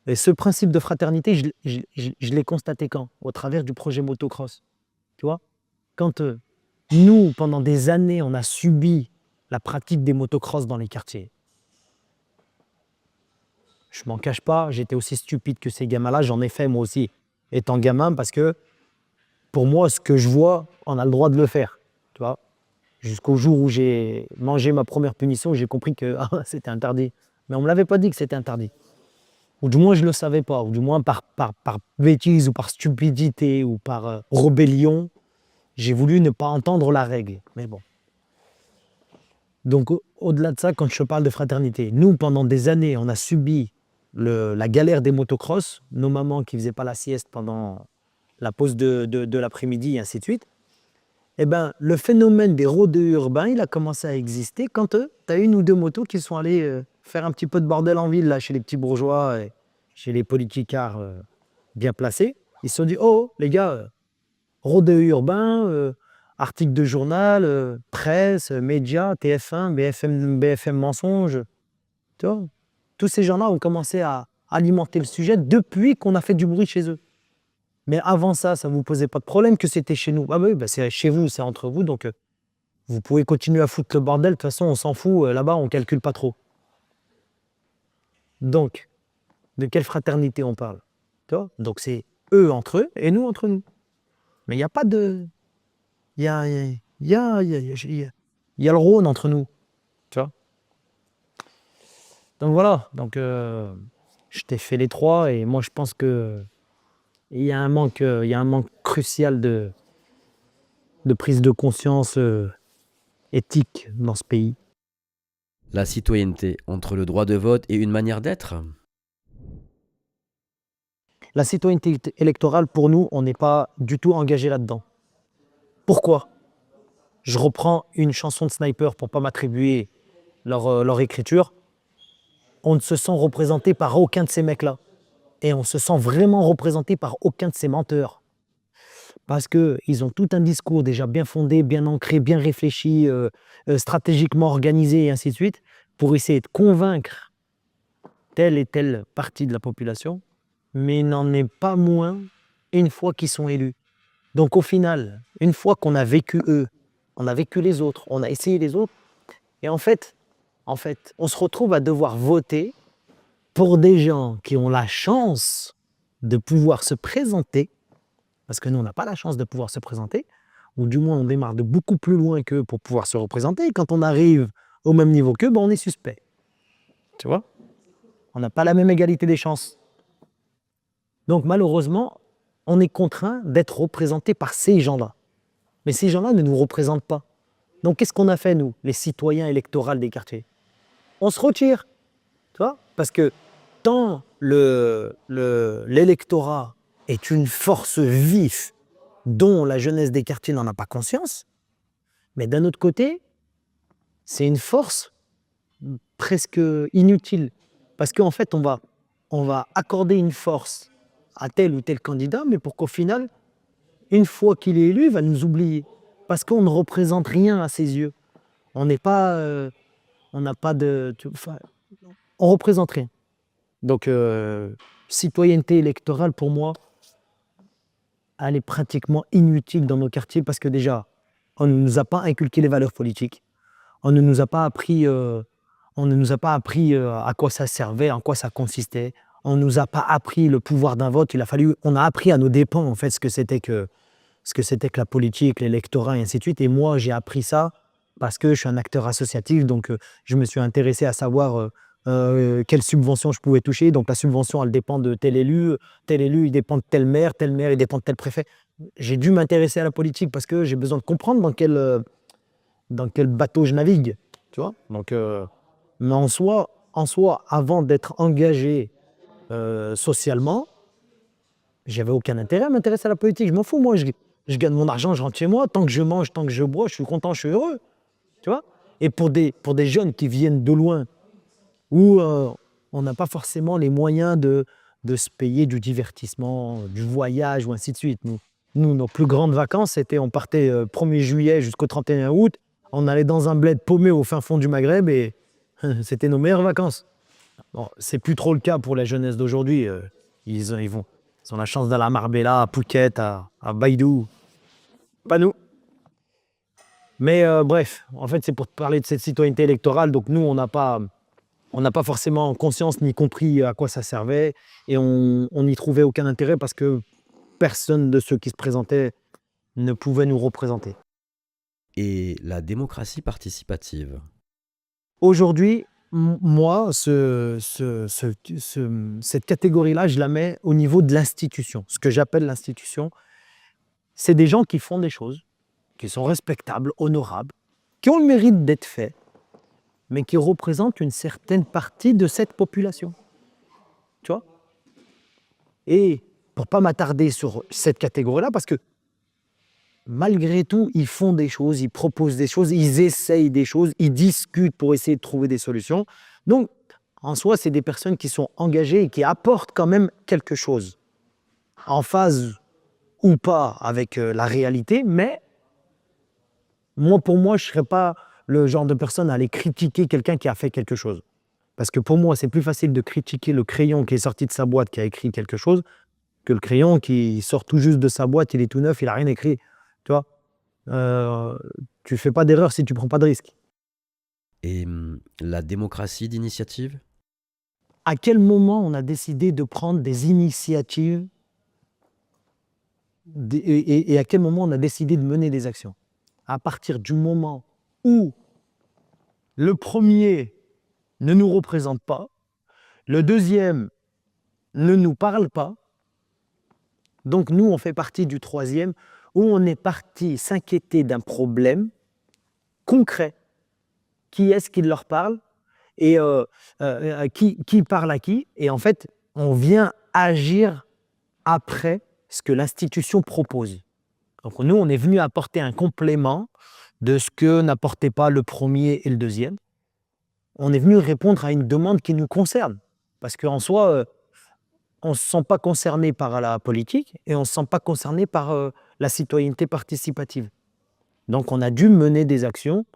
S2: Et ce principe de fraternité, je l'ai constaté quand? Au travers du projet motocross. Tu vois? Quand nous, pendant des années, on a subi la pratique des motocross dans les quartiers. Je m'en cache pas, j'étais aussi stupide que ces gamins-là, j'en ai fait moi aussi, étant gamin, parce que pour moi, ce que je vois, on a le droit de le faire. Tu vois? Jusqu'au jour où j'ai mangé ma première punition, j'ai compris que c'était interdit. Mais on ne me l'avait pas dit que c'était interdit. Ou du moins, je ne le savais pas. Ou du moins, par bêtise, ou par stupidité, ou par rébellion, j'ai voulu ne pas entendre la règle. Mais bon. Donc, au-delà de ça, quand je parle de fraternité, nous, pendant des années, on a subi la galère des motocross, nos mamans qui ne faisaient pas la sieste pendant la pause de l'après-midi, et ainsi de suite. Eh ben, le phénomène des rôdeurs urbains, il a commencé à exister quand tu as une ou deux motos qui sont allées faire un petit peu de bordel en ville, là, chez les petits bourgeois et chez les politicards bien placés. Ils se sont dit, oh, les gars, rôdeurs urbains, articles de journal, presse, médias, TF1, BFM mensonges. Tu vois, tous ces gens-là ont commencé à alimenter le sujet depuis qu'on a fait du bruit chez eux. Mais avant ça ne vous posait pas de problème que c'était chez nous. Ah oui, bah c'est chez vous, c'est entre vous, donc vous pouvez continuer à foutre le bordel. De toute façon, on s'en fout, là-bas, on ne calcule pas trop. Donc, de quelle fraternité on parle? Tu vois? Donc, c'est eux entre eux et nous entre nous. Mais il n'y a pas de... Il y a le Rhône entre nous. Tu vois? Donc voilà, donc, je t'ai fait les trois et moi, je pense que il y a un manque crucial de prise de conscience éthique dans ce pays.
S1: La citoyenneté entre le droit de vote et une manière d'être?
S2: La citoyenneté électorale, pour nous, on n'est pas du tout engagé là-dedans. Pourquoi? Je reprends une chanson de Sniper pour ne pas m'attribuer leur écriture. On ne se sent représenté par aucun de ces mecs-là. Et on se sent vraiment représenté par aucun de ces menteurs. Parce qu'ils ont tout un discours déjà bien fondé, bien ancré, bien réfléchi, stratégiquement organisé et ainsi de suite, pour essayer de convaincre telle et telle partie de la population, mais il n'en est pas moins une fois qu'ils sont élus. Donc au final, une fois qu'on a vécu eux, on a vécu les autres, on a essayé les autres, et en fait, on se retrouve à devoir voter pour des gens qui ont la chance de pouvoir se présenter, parce que nous, on n'a pas la chance de pouvoir se présenter, ou du moins on démarre de beaucoup plus loin qu'eux pour pouvoir se représenter, et quand on arrive au même niveau qu'eux, on est suspect. Tu vois? On n'a pas la même égalité des chances. Donc malheureusement, on est contraint d'être représenté par ces gens-là. Mais ces gens-là ne nous représentent pas. Donc qu'est-ce qu'on a fait, nous, les citoyens électoraux des quartiers? On se retire, tu vois? Parce que tant l'électorat est une force vive dont la jeunesse des quartiers n'en a pas conscience, mais d'un autre côté, c'est une force presque inutile. Parce qu'en fait, on va accorder une force à tel ou tel candidat, mais pour qu'au final, une fois qu'il est élu, il va nous oublier. Parce qu'on ne représente rien à ses yeux. On n'est pas... on n'a pas de... on ne représente rien. Donc, citoyenneté électorale, pour moi, elle est pratiquement inutile dans nos quartiers parce que déjà, on ne nous a pas inculqué les valeurs politiques. On ne nous a pas appris, à quoi ça servait, en quoi ça consistait. On ne nous a pas appris le pouvoir d'un vote. On a appris à nos dépens en fait ce que c'était que la politique, l'électorat et ainsi de suite. Et moi, j'ai appris ça parce que je suis un acteur associatif, donc je me suis intéressé à savoir quelle subvention je pouvais toucher. Donc la subvention, elle dépend de tel élu, il dépend de tel maire, il dépend de tel préfet. J'ai dû m'intéresser à la politique parce que j'ai besoin de comprendre dans quel bateau je navigue, tu vois. Donc, mais en soi, avant d'être engagé socialement, j'avais aucun intérêt à m'intéresser à la politique. Je m'en fous, moi, je gagne mon argent, je rentre chez moi, tant que je mange, tant que je bois, je suis content, je suis heureux, tu vois. Et pour des jeunes qui viennent de loin, où on n'a pas forcément les moyens de se payer du divertissement, du voyage ou ainsi de suite. Nos plus grandes vacances, c'était on partait 1er juillet jusqu'au 31 août, on allait dans un bled paumé au fin fond du Maghreb et c'était nos meilleures vacances. Bon, c'est plus trop le cas pour la jeunesse d'aujourd'hui. Ils ont la chance d'aller à Marbella, à Phuket, à Baïdou. Pas nous. Mais bref, en fait, c'est pour te parler de cette citoyenneté électorale. Donc nous, on n'a pas forcément conscience ni compris à quoi ça servait et on n'y trouvait aucun intérêt parce que personne de ceux qui se présentaient ne pouvait nous représenter.
S1: Et la démocratie participative?
S2: Aujourd'hui, moi, cette catégorie-là, je la mets au niveau de l'institution. Ce que j'appelle l'institution, c'est des gens qui font des choses, qui sont respectables, honorables, qui ont le mérite d'être faits, mais qui représentent une certaine partie de cette population. Tu vois? Et pour ne pas m'attarder sur cette catégorie-là, parce que malgré tout, ils font des choses, ils proposent des choses, ils essayent des choses, ils discutent pour essayer de trouver des solutions. Donc, en soi, c'est des personnes qui sont engagées et qui apportent quand même quelque chose, en phase ou pas avec la réalité, mais pour moi, je ne serais pas le genre de personne à aller critiquer quelqu'un qui a fait quelque chose. Parce que pour moi, c'est plus facile de critiquer le crayon qui est sorti de sa boîte, qui a écrit quelque chose, que le crayon qui sort tout juste de sa boîte, il est tout neuf, il n'a rien écrit. Tu vois, tu ne fais pas d'erreur si tu ne prends pas de risque.
S1: Et la démocratie d'initiative?
S2: À quel moment on a décidé de prendre des initiatives et à quel moment on a décidé de mener des actions? À partir du moment où le premier ne nous représente pas, le deuxième ne nous parle pas, donc nous, on fait partie du troisième, où on est parti s'inquiéter d'un problème concret. Qui est-ce qui leur parle et qui parle à qui? Et en fait, on vient agir après ce que l'institution propose. Donc nous, on est venu apporter un complément de ce que n'apportaient pas le premier et le deuxième. On est venu répondre à une demande qui nous concerne. Parce qu'en soi, on ne se sent pas concerné par la politique et on ne se sent pas concerné par la citoyenneté participative. Donc on a dû mener des actions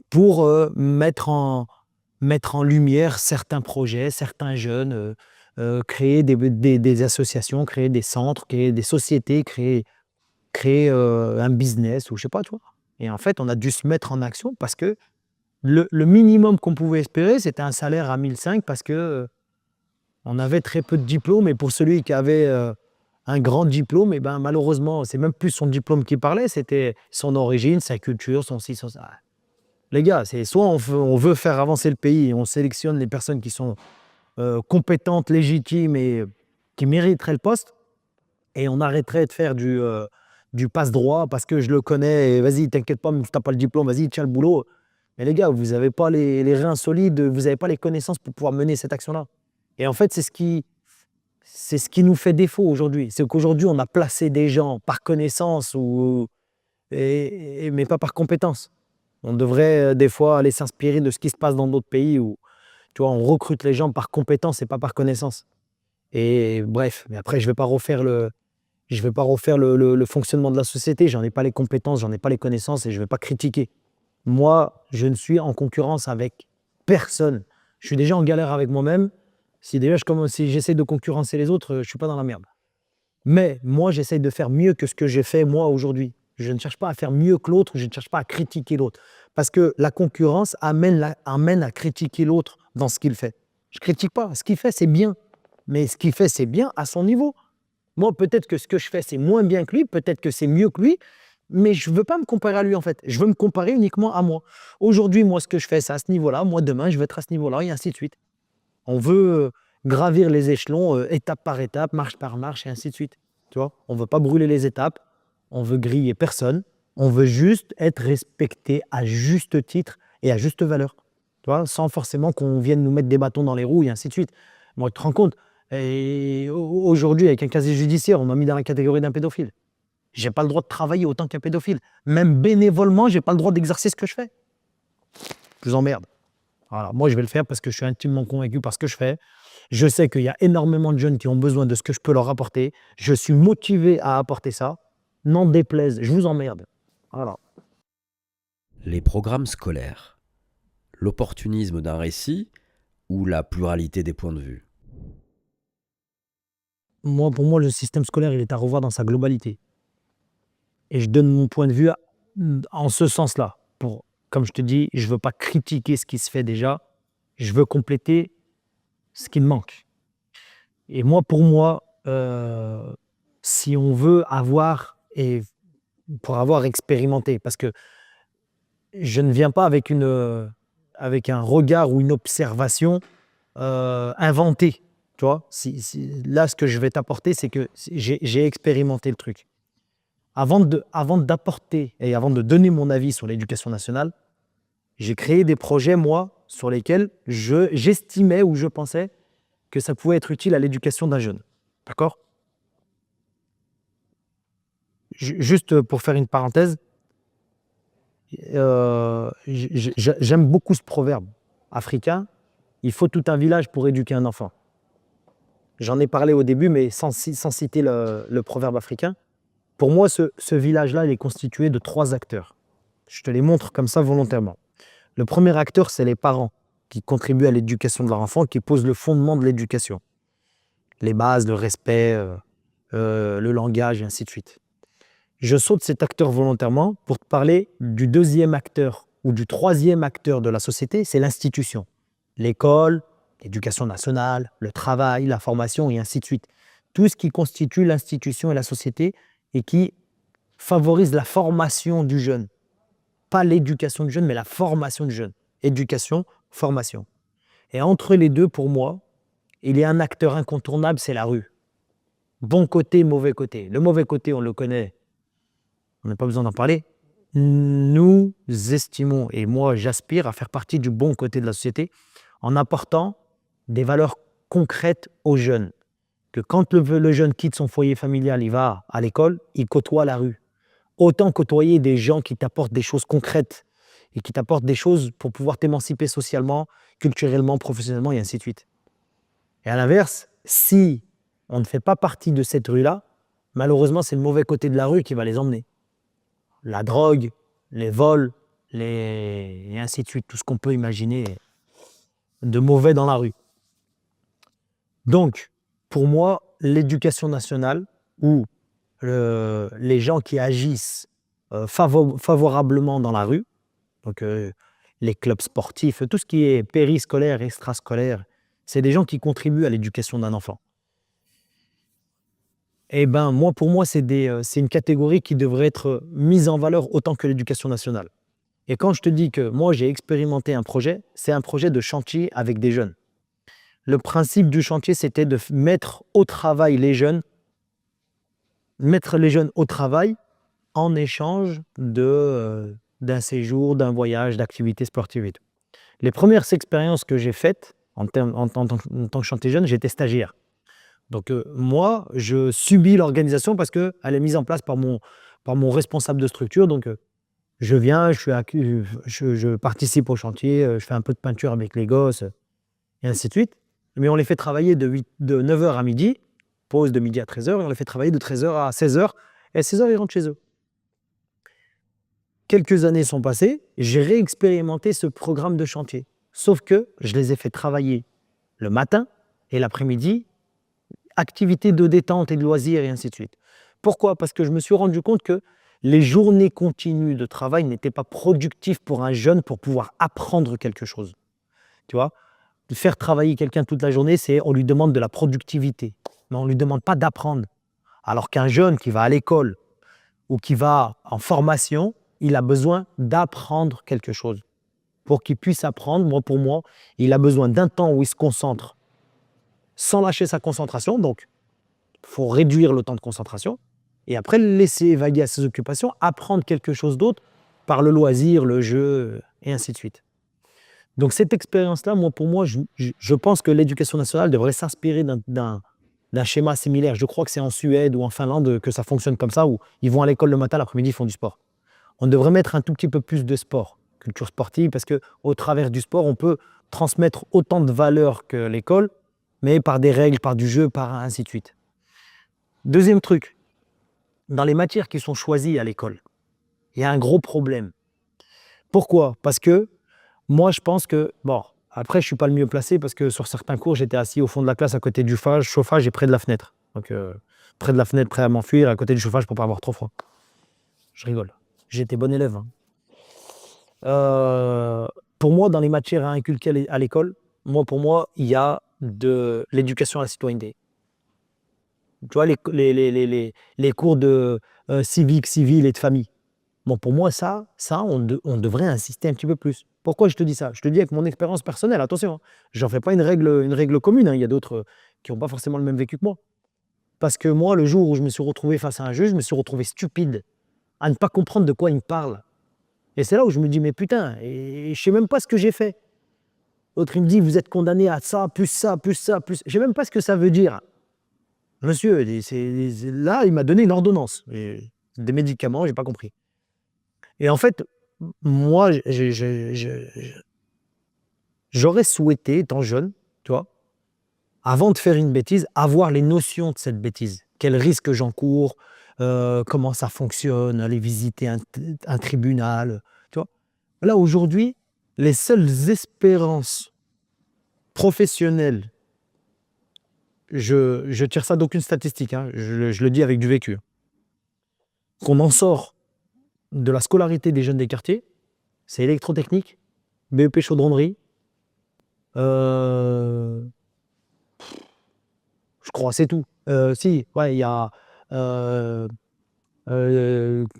S2: pour mettre en lumière certains projets, certains jeunes, créer des associations, créer des centres, créer des sociétés, créer un business ou je sais pas, tu vois. Et en fait, on a dû se mettre en action parce que le minimum qu'on pouvait espérer, c'était un salaire à 1 500 parce que on avait très peu de diplômes et pour celui qui avait un grand diplôme, et ben, malheureusement, c'est même plus son diplôme qui parlait, c'était son origine, sa culture, son ci, son ça. Les gars, c'est soit on veut faire avancer le pays et on sélectionne les personnes qui sont compétentes, légitimes et qui mériteraient le poste, et on arrêterait de faire du passe-droit parce que je le connais et vas-y, t'inquiète pas, même si t'as pas le diplôme, vas-y, tiens le boulot. Mais les gars, vous n'avez pas les reins solides, vous n'avez pas les connaissances pour pouvoir mener cette action-là. Et en fait, c'est ce qui nous fait défaut aujourd'hui. C'est qu'aujourd'hui, on a placé des gens par connaissance mais pas par compétence. On devrait des fois aller s'inspirer de ce qui se passe dans d'autres pays où, tu vois, on recrute les gens par compétence et pas par connaissance. Et bref, mais après, je vais pas refaire le fonctionnement de la société. J'en ai pas les compétences, j'en ai pas les connaissances et je vais pas critiquer. Moi, je ne suis en concurrence avec personne. Je suis déjà en galère avec moi-même. Si j'essaie de concurrencer les autres, je suis pas dans la merde. Mais moi, j'essaie de faire mieux que ce que j'ai fait moi aujourd'hui. Je ne cherche pas à faire mieux que l'autre, je ne cherche pas à critiquer l'autre. Parce que la concurrence amène à critiquer l'autre dans ce qu'il fait. Je ne critique pas. Ce qu'il fait, c'est bien. Mais ce qu'il fait, c'est bien à son niveau. Moi, peut-être que ce que je fais, c'est moins bien que lui, peut-être que c'est mieux que lui, mais je ne veux pas me comparer à lui, en fait. Je veux me comparer uniquement à moi. Aujourd'hui, moi, ce que je fais, c'est à ce niveau-là. Moi, demain, je vais être à ce niveau-là, et ainsi de suite. On veut gravir les échelons étape par étape, marche par marche et ainsi de suite. Tu vois, on ne veut pas brûler les étapes, on veut griller personne, on veut juste être respecté à juste titre et à juste valeur. Tu vois, sans forcément qu'on vienne nous mettre des bâtons dans les roues et ainsi de suite. Moi, tu te rends compte, aujourd'hui, avec un casier judiciaire, on m'a mis dans la catégorie d'un pédophile. Je n'ai pas le droit de travailler autant qu'un pédophile. Même bénévolement, je n'ai pas le droit d'exercer ce que je fais. Je vous emmerde. Voilà. Moi, je vais le faire parce que je suis intimement convaincu par ce que je fais. Je sais qu'il y a énormément de jeunes qui ont besoin de ce que je peux leur apporter. Je suis motivé à apporter ça. N'en déplaise, je vous emmerde. Voilà.
S1: Les programmes scolaires, l'opportunisme d'un récit ou la pluralité des points de vue?
S2: Pour moi, le système scolaire, il est à revoir dans sa globalité. Et je donne mon point de vue en ce sens-là. Comme je te dis, je ne veux pas critiquer ce qui se fait déjà. Je veux compléter ce qui me manque. Et pour moi, si on veut avoir, et pour avoir expérimenté, parce que je ne viens pas avec un regard ou une observation inventée. Tu vois, là, ce que je vais t'apporter, c'est que j'ai expérimenté le truc. Avant d'apporter et avant de donner mon avis sur l'éducation nationale, j'ai créé des projets, moi, sur lesquels j'estimais ou je pensais que ça pouvait être utile à l'éducation d'un jeune. D'accord ? Juste pour faire une parenthèse, j'aime beaucoup ce proverbe africain. Il faut tout un village pour éduquer un enfant. J'en ai parlé au début, mais sans citer le proverbe africain. Pour moi, ce village-là, il est constitué de 3 acteurs. Je te les montre comme ça volontairement. Le premier acteur, c'est les parents qui contribuent à l'éducation de leur enfant, qui posent le fondement de l'éducation. Les bases, le respect, le langage, et ainsi de suite. Je saute cet acteur volontairement pour te parler du deuxième acteur ou du troisième acteur de la société, c'est l'institution. L'école, l'éducation nationale, le travail, la formation et ainsi de suite. Tout ce qui constitue l'institution et la société et qui favorise la formation du jeune. Pas l'éducation du jeune, mais la formation du jeune. Éducation, formation. Et entre les deux, pour moi, il y a un acteur incontournable, c'est la rue. Bon côté, mauvais côté. Le mauvais côté, on le connaît. On n'a pas besoin d'en parler. Nous estimons, et moi j'aspire à faire partie du bon côté de la société en apportant des valeurs concrètes aux jeunes. Que quand le jeune quitte son foyer familial, il va à l'école, il côtoie la rue. Autant côtoyer des gens qui t'apportent des choses concrètes et qui t'apportent des choses pour pouvoir t'émanciper socialement, culturellement, professionnellement et ainsi de suite. Et à l'inverse, si on ne fait pas partie de cette rue-là, malheureusement, c'est le mauvais côté de la rue qui va les emmener. La drogue, les vols, et ainsi de suite, tout ce qu'on peut imaginer de mauvais dans la rue. Donc, pour moi, l'éducation nationale ou les gens qui agissent favorablement dans la rue, donc les clubs sportifs, tout ce qui est périscolaire, extrascolaire, c'est des gens qui contribuent à l'éducation d'un enfant. Et pour moi, c'est une catégorie qui devrait être mise en valeur autant que l'éducation nationale. Et quand je te dis que moi, j'ai expérimenté un projet, c'est un projet de chantier avec des jeunes. Le principe du chantier, c'était de mettre au travail les jeunes, au travail en échange d'un séjour, d'un voyage, d'activités sportives et tout. Les premières expériences que j'ai faites en tant que chantier jeune, j'étais stagiaire. Donc moi, je subis l'organisation parce qu'elle est mise en place par mon responsable de structure. Donc je viens, je participe au chantier, je fais un peu de peinture avec les gosses et ainsi de suite. Mais on les fait travailler de 9h à midi, pause de midi à 13h, et on les fait travailler de 13h à 16h. Et à 16h, ils rentrent chez eux. Quelques années sont passées, j'ai réexpérimenté ce programme de chantier. Sauf que je les ai fait travailler le matin et l'après-midi, activités de détente et de loisirs et ainsi de suite. Pourquoi ? Parce que je me suis rendu compte que les journées continues de travail n'étaient pas productives pour un jeune pour pouvoir apprendre quelque chose. Tu vois ? De faire travailler quelqu'un toute la journée, on lui demande de la productivité, mais on ne lui demande pas d'apprendre. Alors qu'un jeune qui va à l'école ou qui va en formation, il a besoin d'apprendre quelque chose. pour qu'il puisse apprendre. Pour moi, il a besoin d'un temps où il se concentre sans lâcher sa concentration. Donc, il faut réduire le temps de concentration et après le laisser évaguer à ses occupations, apprendre quelque chose d'autre par le loisir, le jeu, et ainsi de suite. Donc, cette expérience-là, pour moi, je pense que l'éducation nationale devrait s'inspirer d'un schéma similaire. Je crois que c'est en Suède ou en Finlande que ça fonctionne comme ça, où ils vont à l'école le matin, l'après-midi, ils font du sport. On devrait mettre un tout petit peu plus de sport, culture sportive, parce qu'au travers du sport, on peut transmettre autant de valeurs que l'école, mais par des règles, par du jeu, par ainsi de suite. Deuxième truc, dans les matières qui sont choisies à l'école, il y a un gros problème. Pourquoi ? Parce que moi, je pense que, bon, après, je ne suis pas le mieux placé parce que sur certains cours, j'étais assis au fond de la classe à côté du chauffage et près de la fenêtre. Donc, près de la fenêtre, prêt à m'enfuir, à côté du chauffage pour ne pas avoir trop froid. Je rigole. J'étais bon élève. Pour moi, dans les matières à inculquer à l'école, pour moi, il y a de l'éducation à la citoyenneté. Tu vois, les cours de civique, civil et de famille. Pour moi, ça on devrait insister un petit peu plus. Pourquoi je te dis ça ? Je te dis avec mon expérience personnelle, attention, j'en fais pas une règle commune. Il y a d'autres qui n'ont pas forcément le même vécu que moi. Parce que moi, le jour où je me suis retrouvé face à un juge, je me suis retrouvé stupide à ne pas comprendre de quoi il me parle. Et c'est là où je me dis, mais putain, et je sais même pas ce que j'ai fait. L'autre, il me dit, vous êtes condamné à ça, plus ça, plus ça, plus... Je sais même pas ce que ça veut dire. Monsieur, là, il m'a donné une ordonnance. Des médicaments, j'ai pas compris. Et en fait, moi, j'aurais souhaité, étant jeune, tu vois, avant de faire une bêtise, avoir les notions de cette bêtise. Quel risque j'encours, comment ça fonctionne, aller visiter un tribunal, tu vois. Là, aujourd'hui, les seules espérances professionnelles, je tire ça d'aucune statistique, je le dis avec du vécu, qu'on en sort de la scolarité des jeunes des quartiers, c'est électrotechnique, BEP chaudronnerie, je crois, c'est tout. Si, ouais, il y a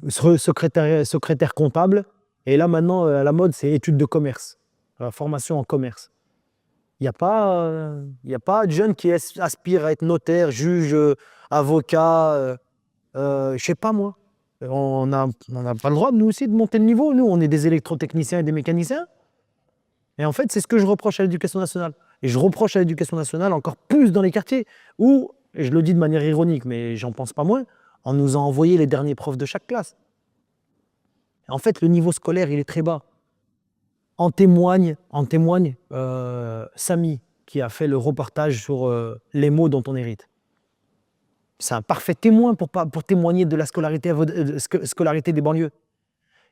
S2: secrétaire comptable, et là maintenant, à la mode, c'est études de commerce, formation en commerce. Il n'y a pas de jeunes qui aspirent à être notaire, juge, avocat, je sais pas moi. On n'a pas le droit, nous aussi, de monter le niveau. Nous, on est des électrotechniciens et des mécaniciens. Et en fait, c'est ce que je reproche à l'éducation nationale. Et je reproche à l'éducation nationale encore plus dans les quartiers où, et je le dis de manière ironique, mais j'en pense pas moins, on nous a envoyé les derniers profs de chaque classe. En fait, le niveau scolaire, il est très bas. En témoigne Samy, qui a fait le reportage sur les maux dont on hérite. C'est un parfait témoin pour témoigner de la scolarité des banlieues.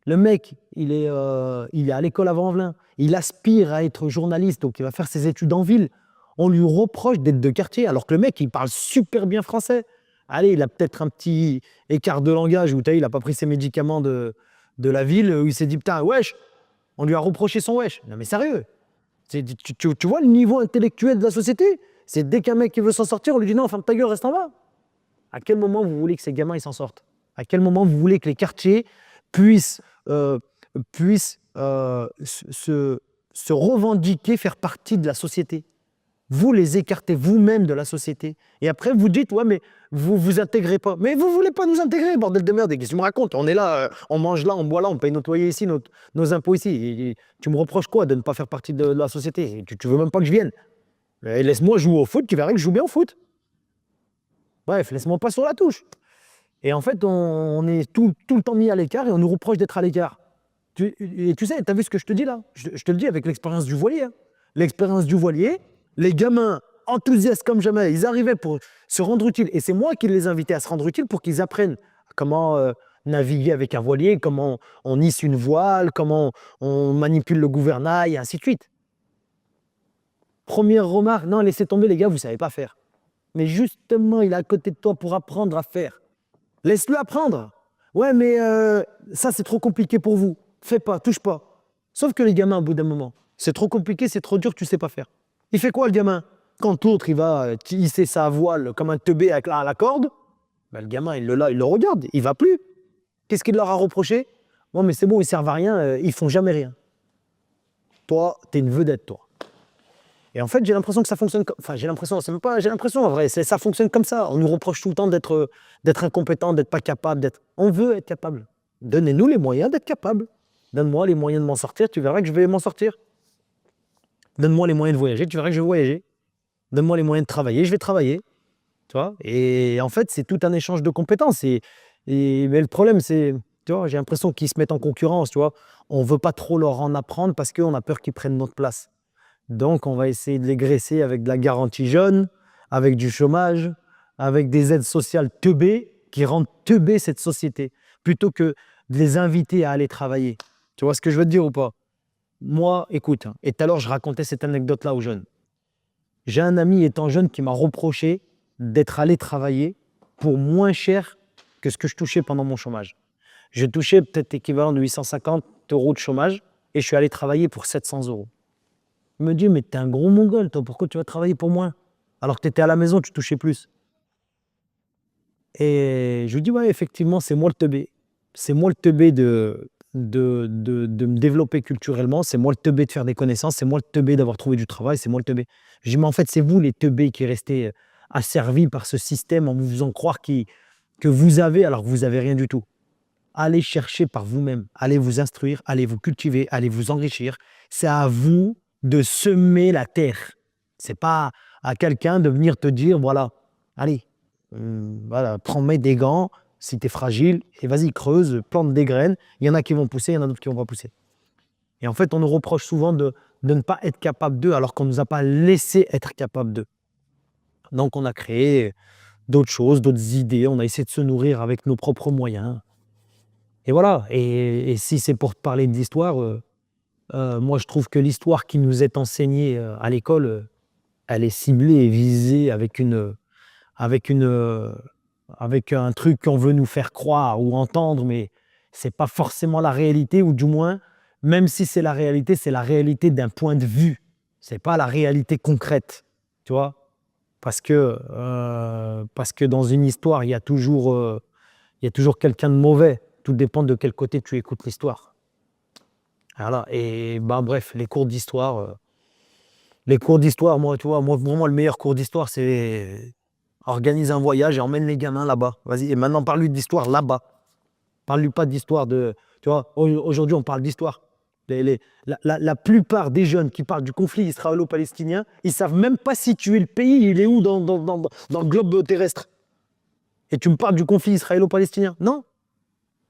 S2: Le mec, il est à l'école à Vanvelin. Il aspire à être journaliste, donc il va faire ses études en ville. On lui reproche d'être de quartier, alors que le mec, il parle super bien français. Allez, il a peut-être un petit écart de langage où il n'a pas pris ses médicaments de la ville, où il s'est dit, putain, wesh, on lui a reproché son wesh. Non mais sérieux, tu vois le niveau intellectuel de la société ? C'est dès qu'un mec qui veut s'en sortir, on lui dit non, ferme ta gueule, reste en bas. À quel moment vous voulez que ces gamins ils s'en sortent ? À quel moment vous voulez que les quartiers puissent se revendiquer, faire partie de la société ? Vous les écartez vous-même de la société. Et après, vous dites, ouais, mais vous vous intégrez pas. Mais vous voulez pas nous intégrer, bordel de merde. Qu'est-ce que tu me racontes ? On est là, on mange là, on boit là, on paye notre loyer ici, nos impôts ici. Et tu me reproches quoi de ne pas faire partie de la société ? Tu veux même pas que je vienne ? Et laisse-moi jouer au foot, tu verras que je joue bien au foot. Bref, laisse-moi pas sur la touche. Et en fait, on est tout le temps mis à l'écart et on nous reproche d'être à l'écart. Et tu sais, tu as vu ce que je te dis là ? Je te le dis avec l'expérience du voilier. L'expérience du voilier, les gamins enthousiastes comme jamais, ils arrivaient pour se rendre utiles. Et c'est moi qui les invitais à se rendre utiles pour qu'ils apprennent comment naviguer avec un voilier, comment on hisse une voile, comment on manipule le gouvernail, et ainsi de suite. Première remarque, non, laissez tomber les gars, vous ne savez pas faire. Mais justement, il est à côté de toi pour apprendre à faire. Laisse-le apprendre. Ouais, mais ça, c'est trop compliqué pour vous. Fais pas, touche pas. Sauf que les gamins, au bout d'un moment, c'est trop compliqué, c'est trop dur, tu sais pas faire. Il fait quoi, le gamin ? Quand l'autre, il va hisser sa voile comme un teubé à la corde, le gamin, il le regarde, il va plus. Qu'est-ce qu'il leur a reproché ? Bon, mais c'est bon, ils servent à rien, ils font jamais rien. toi, tu es une vedette, toi. Et en fait, j'ai l'impression que ça fonctionne comme... Enfin, j'ai l'impression, c'est même pas... J'ai l'impression, en vrai, ça fonctionne comme ça. On nous reproche tout le temps d'être incompétent, d'être pas capable, d'être... On veut être capable. Donnez-nous les moyens d'être capable. Donne-moi les moyens de m'en sortir, tu verras que je vais m'en sortir. Donne-moi les moyens de voyager, tu verras que je vais voyager. Donne-moi les moyens de travailler, je vais travailler. Tu vois? Et en fait, c'est tout un échange de compétences. Mais le problème, c'est... Tu vois, j'ai l'impression qu'ils se mettent en concurrence, tu vois. On veut pas trop leur en apprendre parce qu'on a peur qu'ils prennent notre place. Donc, on va essayer de les graisser avec de la garantie jeune, avec du chômage, avec des aides sociales teubées qui rendent teubée cette société, plutôt que de les inviter à aller travailler. Tu vois ce que je veux te dire ou pas? Moi, écoute, hein, et tout à l'heure, je racontais cette anecdote-là aux jeunes. J'ai un ami étant jeune qui m'a reproché d'être allé travailler pour moins cher que ce que je touchais pendant mon chômage. Je touchais peut-être l'équivalent de 850 € de chômage et je suis allé travailler pour 700 €. Il me dit, mais t'es un gros mongol, toi, pourquoi tu vas travailler pour moins? Alors que tu étais à la maison, tu touchais plus. Et je lui dis, ouais, effectivement, c'est moi le teubé. C'est moi le teubé de me développer culturellement, c'est moi le teubé de faire des connaissances, c'est moi le teubé d'avoir trouvé du travail, c'est moi le teubé. Je dis, mais en fait, c'est vous les teubés qui restez asservis par ce système en vous faisant croire que vous avez alors que vous n'avez rien du tout. Allez chercher par vous-même, allez vous instruire, allez vous cultiver, allez vous enrichir. C'est à vous de semer la terre. C'est pas à quelqu'un de venir te dire, voilà, allez, voilà, mets des gants, si tu es fragile, et vas-y, creuse, plante des graines. Il y en a qui vont pousser, il y en a d'autres qui ne vont pas pousser. Et en fait, on nous reproche souvent de ne pas être capable d'eux, alors qu'on ne nous a pas laissé être capable d'eux. Donc, on a créé d'autres choses, d'autres idées, on a essayé de se nourrir avec nos propres moyens. Et voilà, et si c'est pour te parler de l'histoire, moi je trouve que l'histoire qui nous est enseignée à l'école, elle est ciblée et visée avec avec un truc qu'on veut nous faire croire ou entendre, mais c'est pas forcément la réalité, ou du moins, même si c'est la réalité d'un point de vue. C'est pas la réalité concrète, tu vois? Parce que dans une histoire, il y a toujours quelqu'un de mauvais. Tout dépend de quel côté tu écoutes l'histoire. Voilà. Et ben, bref, les cours d'histoire, moi, tu vois, moi, vraiment, le meilleur cours d'histoire, c'est organise un voyage et emmène les gamins là-bas. Vas-y, et maintenant, parle-lui d'histoire là-bas. Parle-lui pas d'histoire de... Tu vois, aujourd'hui, on parle d'histoire. La plupart des jeunes qui parlent du conflit israélo-palestinien, ils ne savent même pas situer le pays, il est où dans le globe terrestre. Et tu me parles du conflit israélo-palestinien? Non.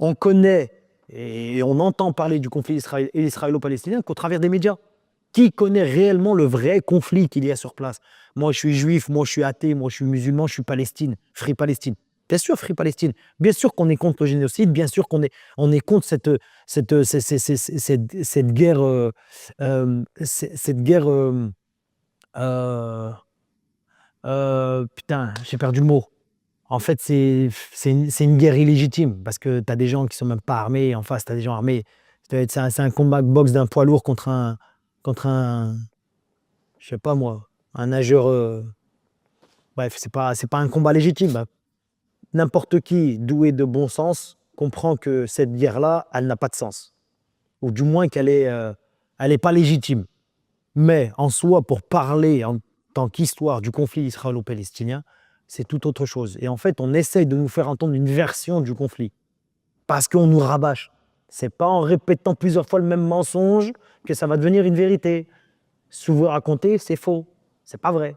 S2: On connaît et on entend parler du conflit israélo-palestinien qu'au travers des médias. Qui connaît réellement le vrai conflit qu'il y a sur place? Moi, je suis juif, moi, je suis athée, moi, je suis musulman, je suis Palestine, Free Palestine. Bien sûr, Free Palestine. Bien sûr qu'on est contre le génocide, bien sûr on est contre cette guerre, putain, j'ai perdu le mot. En fait, c'est une guerre illégitime parce que tu as des gens qui sont même pas armés et en face, tu as des gens armés. C'est un combat de boxe d'un poids lourd contre un, je sais pas moi, un nageur. Bref, c'est pas un combat légitime. Bah, n'importe qui doué de bon sens comprend que cette guerre-là, elle n'a pas de sens. Ou du moins qu'elle est pas légitime. Mais en soi, pour parler en tant qu'histoire du conflit israélo-palestinien, c'est tout autre chose. Et en fait, on essaye de nous faire entendre une version du conflit parce qu'on nous rabâche. C'est pas en répétant plusieurs fois le même mensonge que ça va devenir une vérité. Ce que vous racontez, c'est faux. C'est pas vrai.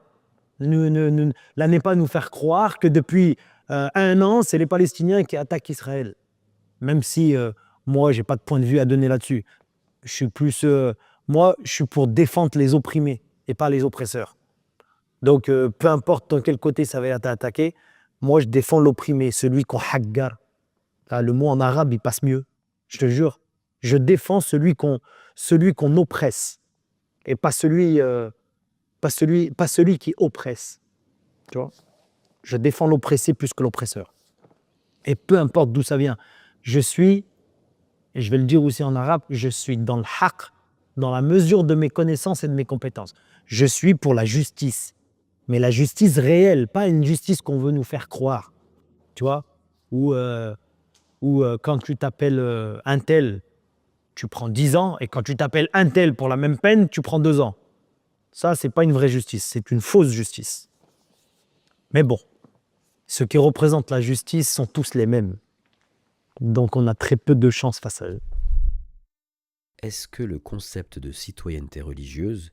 S2: Là n'est pas nous faire croire que depuis 1 an, c'est les Palestiniens qui attaquent Israël. Même si moi, j'ai pas de point de vue à donner là-dessus. Je suis plus, moi, je suis pour défendre les opprimés et pas les oppresseurs. Donc, peu importe dans quel côté ça va être attaqué, moi, je défends l'opprimé, celui qu'on haggar. Le mot en arabe, il passe mieux. Je te jure. Je défends celui qu'on oppresse et pas celui qui oppresse. Tu vois? Je défends l'oppressé plus que l'oppresseur. Et peu importe d'où ça vient, je suis, et je vais le dire aussi en arabe, je suis dans le haqq, dans la mesure de mes connaissances et de mes compétences. Je suis pour la justice. Mais la justice réelle, pas une justice qu'on veut nous faire croire, tu vois, ou quand tu t'appelles un tel tu prends 10 ans, et quand tu t'appelles un tel pour la même peine, tu prends 2 ans. Ça, c'est pas une vraie justice, c'est une fausse justice. Mais bon, ceux qui représentent la justice sont tous les mêmes. Donc on a très peu de chance face à eux.
S1: Est-ce que le concept de citoyenneté religieuse,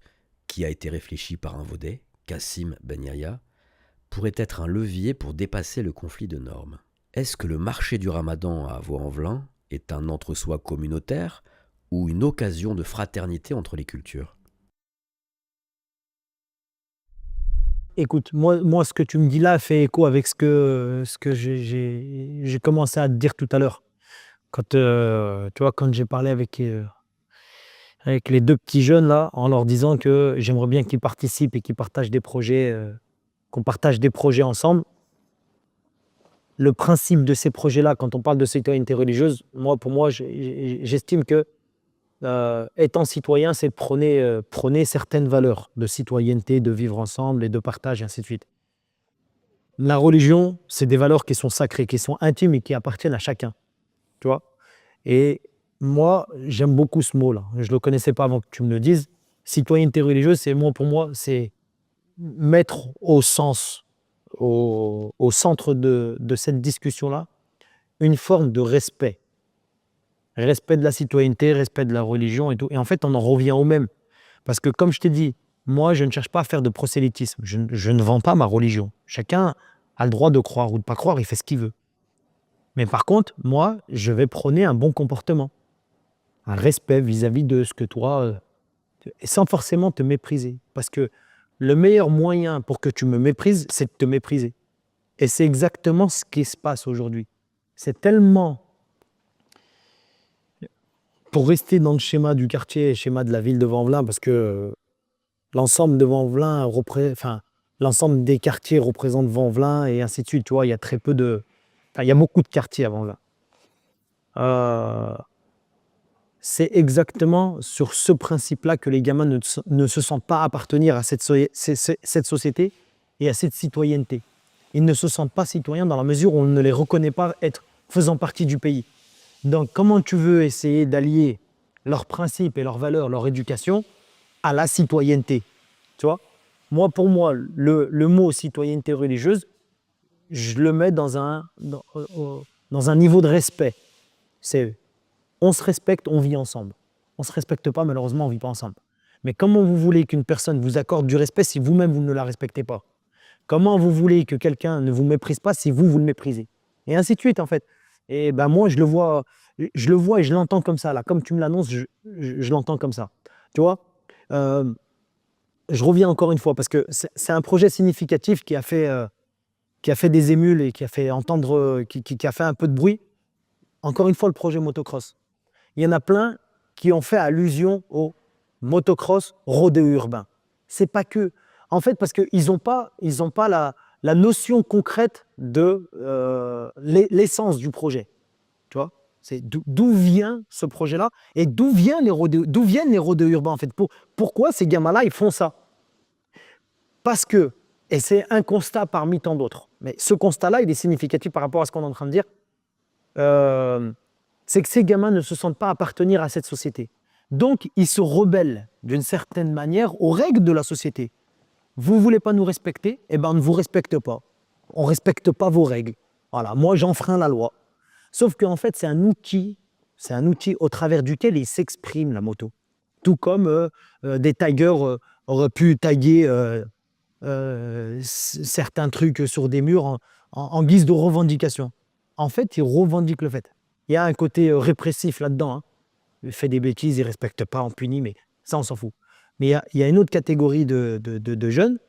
S1: qui a été réfléchi par un Vaudais, Kassim Ben Yahya, pourrait être un levier pour dépasser le conflit de normes? Est-ce que le marché du Ramadan à Vaux-en-Velin est un entre-soi communautaire ou une occasion de fraternité entre les cultures?
S2: Écoute, moi, ce que tu me dis là fait écho avec ce que j'ai commencé à te dire tout à l'heure. Quand, tu vois, quand j'ai parlé avec les 2 petits jeunes là, en leur disant que j'aimerais bien qu'ils participent et qu'ils partagent des projets, qu'on partage des projets ensemble. Le principe de ces projets-là, quand on parle de citoyenneté religieuse, pour moi, j'estime que, étant citoyen, c'est de prôner certaines valeurs de citoyenneté, de vivre ensemble et de partage et ainsi de suite. La religion, c'est des valeurs qui sont sacrées, qui sont intimes et qui appartiennent à chacun, tu vois? Et moi, j'aime beaucoup ce mot-là. Je ne le connaissais pas avant que tu me le dises. Citoyenneté religieuse, pour moi, c'est mettre au centre de cette discussion-là, une forme de respect. Respect de la citoyenneté, respect de la religion et tout. Et en fait, on en revient au même. Parce que comme je t'ai dit, moi, je ne cherche pas à faire de prosélytisme. Je ne vends pas ma religion. Chacun a le droit de croire ou de ne pas croire, il fait ce qu'il veut. Mais par contre, moi, je vais prôner un bon comportement, un respect vis-à-vis de ce que toi, sans forcément te mépriser. Parce que le meilleur moyen pour que tu me méprises, c'est de te mépriser. Et c'est exactement ce qui se passe aujourd'hui. C'est tellement, pour rester dans le schéma du quartier, schéma de la ville de Vaux-en-Velin, parce que l'ensemble de Vaux-en-Velin, l'ensemble des quartiers représente Vaux-en-Velin et ainsi de suite. Tu vois, il y a très peu de, il y a beaucoup de quartiers à Vaux-en-Velin. C'est exactement sur ce principe-là que les gamins ne se sentent pas appartenir à cette société et à cette citoyenneté. Ils ne se sentent pas citoyens dans la mesure où on ne les reconnaît pas être faisant partie du pays. Donc comment tu veux essayer d'allier leurs principes et leurs valeurs, leur éducation, à la citoyenneté, tu vois? Moi, pour moi, le mot citoyenneté religieuse, je le mets dans un niveau de respect. C'est on se respecte, on vit ensemble. On ne se respecte pas, malheureusement, on ne vit pas ensemble. Mais comment vous voulez qu'une personne vous accorde du respect si vous-même, vous ne la respectez pas? Comment vous voulez que quelqu'un ne vous méprise pas si vous, vous le méprisez? Et ainsi de suite, en fait. Et ben moi, je le vois et je l'entends comme ça, là. Comme tu me l'annonces, je l'entends comme ça. Tu vois? Je reviens encore une fois, parce que c'est un projet significatif qui a fait des émules et qui a fait entendre, qui a fait un peu de bruit. Encore une fois, le projet motocross. Il y en a plein qui ont fait allusion au motocross rodéo urbain. C'est pas que. En fait, parce qu'ils n'ont pas la notion concrète de l'essence du projet. Tu vois? C'est d'où vient ce projet-là et d'où viennent les rodéos urbains, en fait. Pourquoi ces gamins-là, ils font ça? Parce que, et c'est un constat parmi tant d'autres, mais ce constat-là, il est significatif par rapport à ce qu'on est en train de dire, c'est que ces gamins ne se sentent pas appartenir à cette société. Donc, ils se rebellent d'une certaine manière aux règles de la société. Vous ne voulez pas nous respecter? Eh bien, on ne vous respecte pas. On ne respecte pas vos règles. Voilà, moi, j'enfreins la loi. Sauf qu'en fait, c'est un outil au travers duquel il s'exprime, la moto. Tout comme des taggers auraient pu taguer certains trucs sur des murs en guise de revendication. En fait, ils revendiquent le fait. Il y a un côté répressif là-dedans. Hein. Il fait des bêtises, il ne respecte pas, on punit, mais ça, on s'en fout. Mais il y a une autre catégorie de jeunes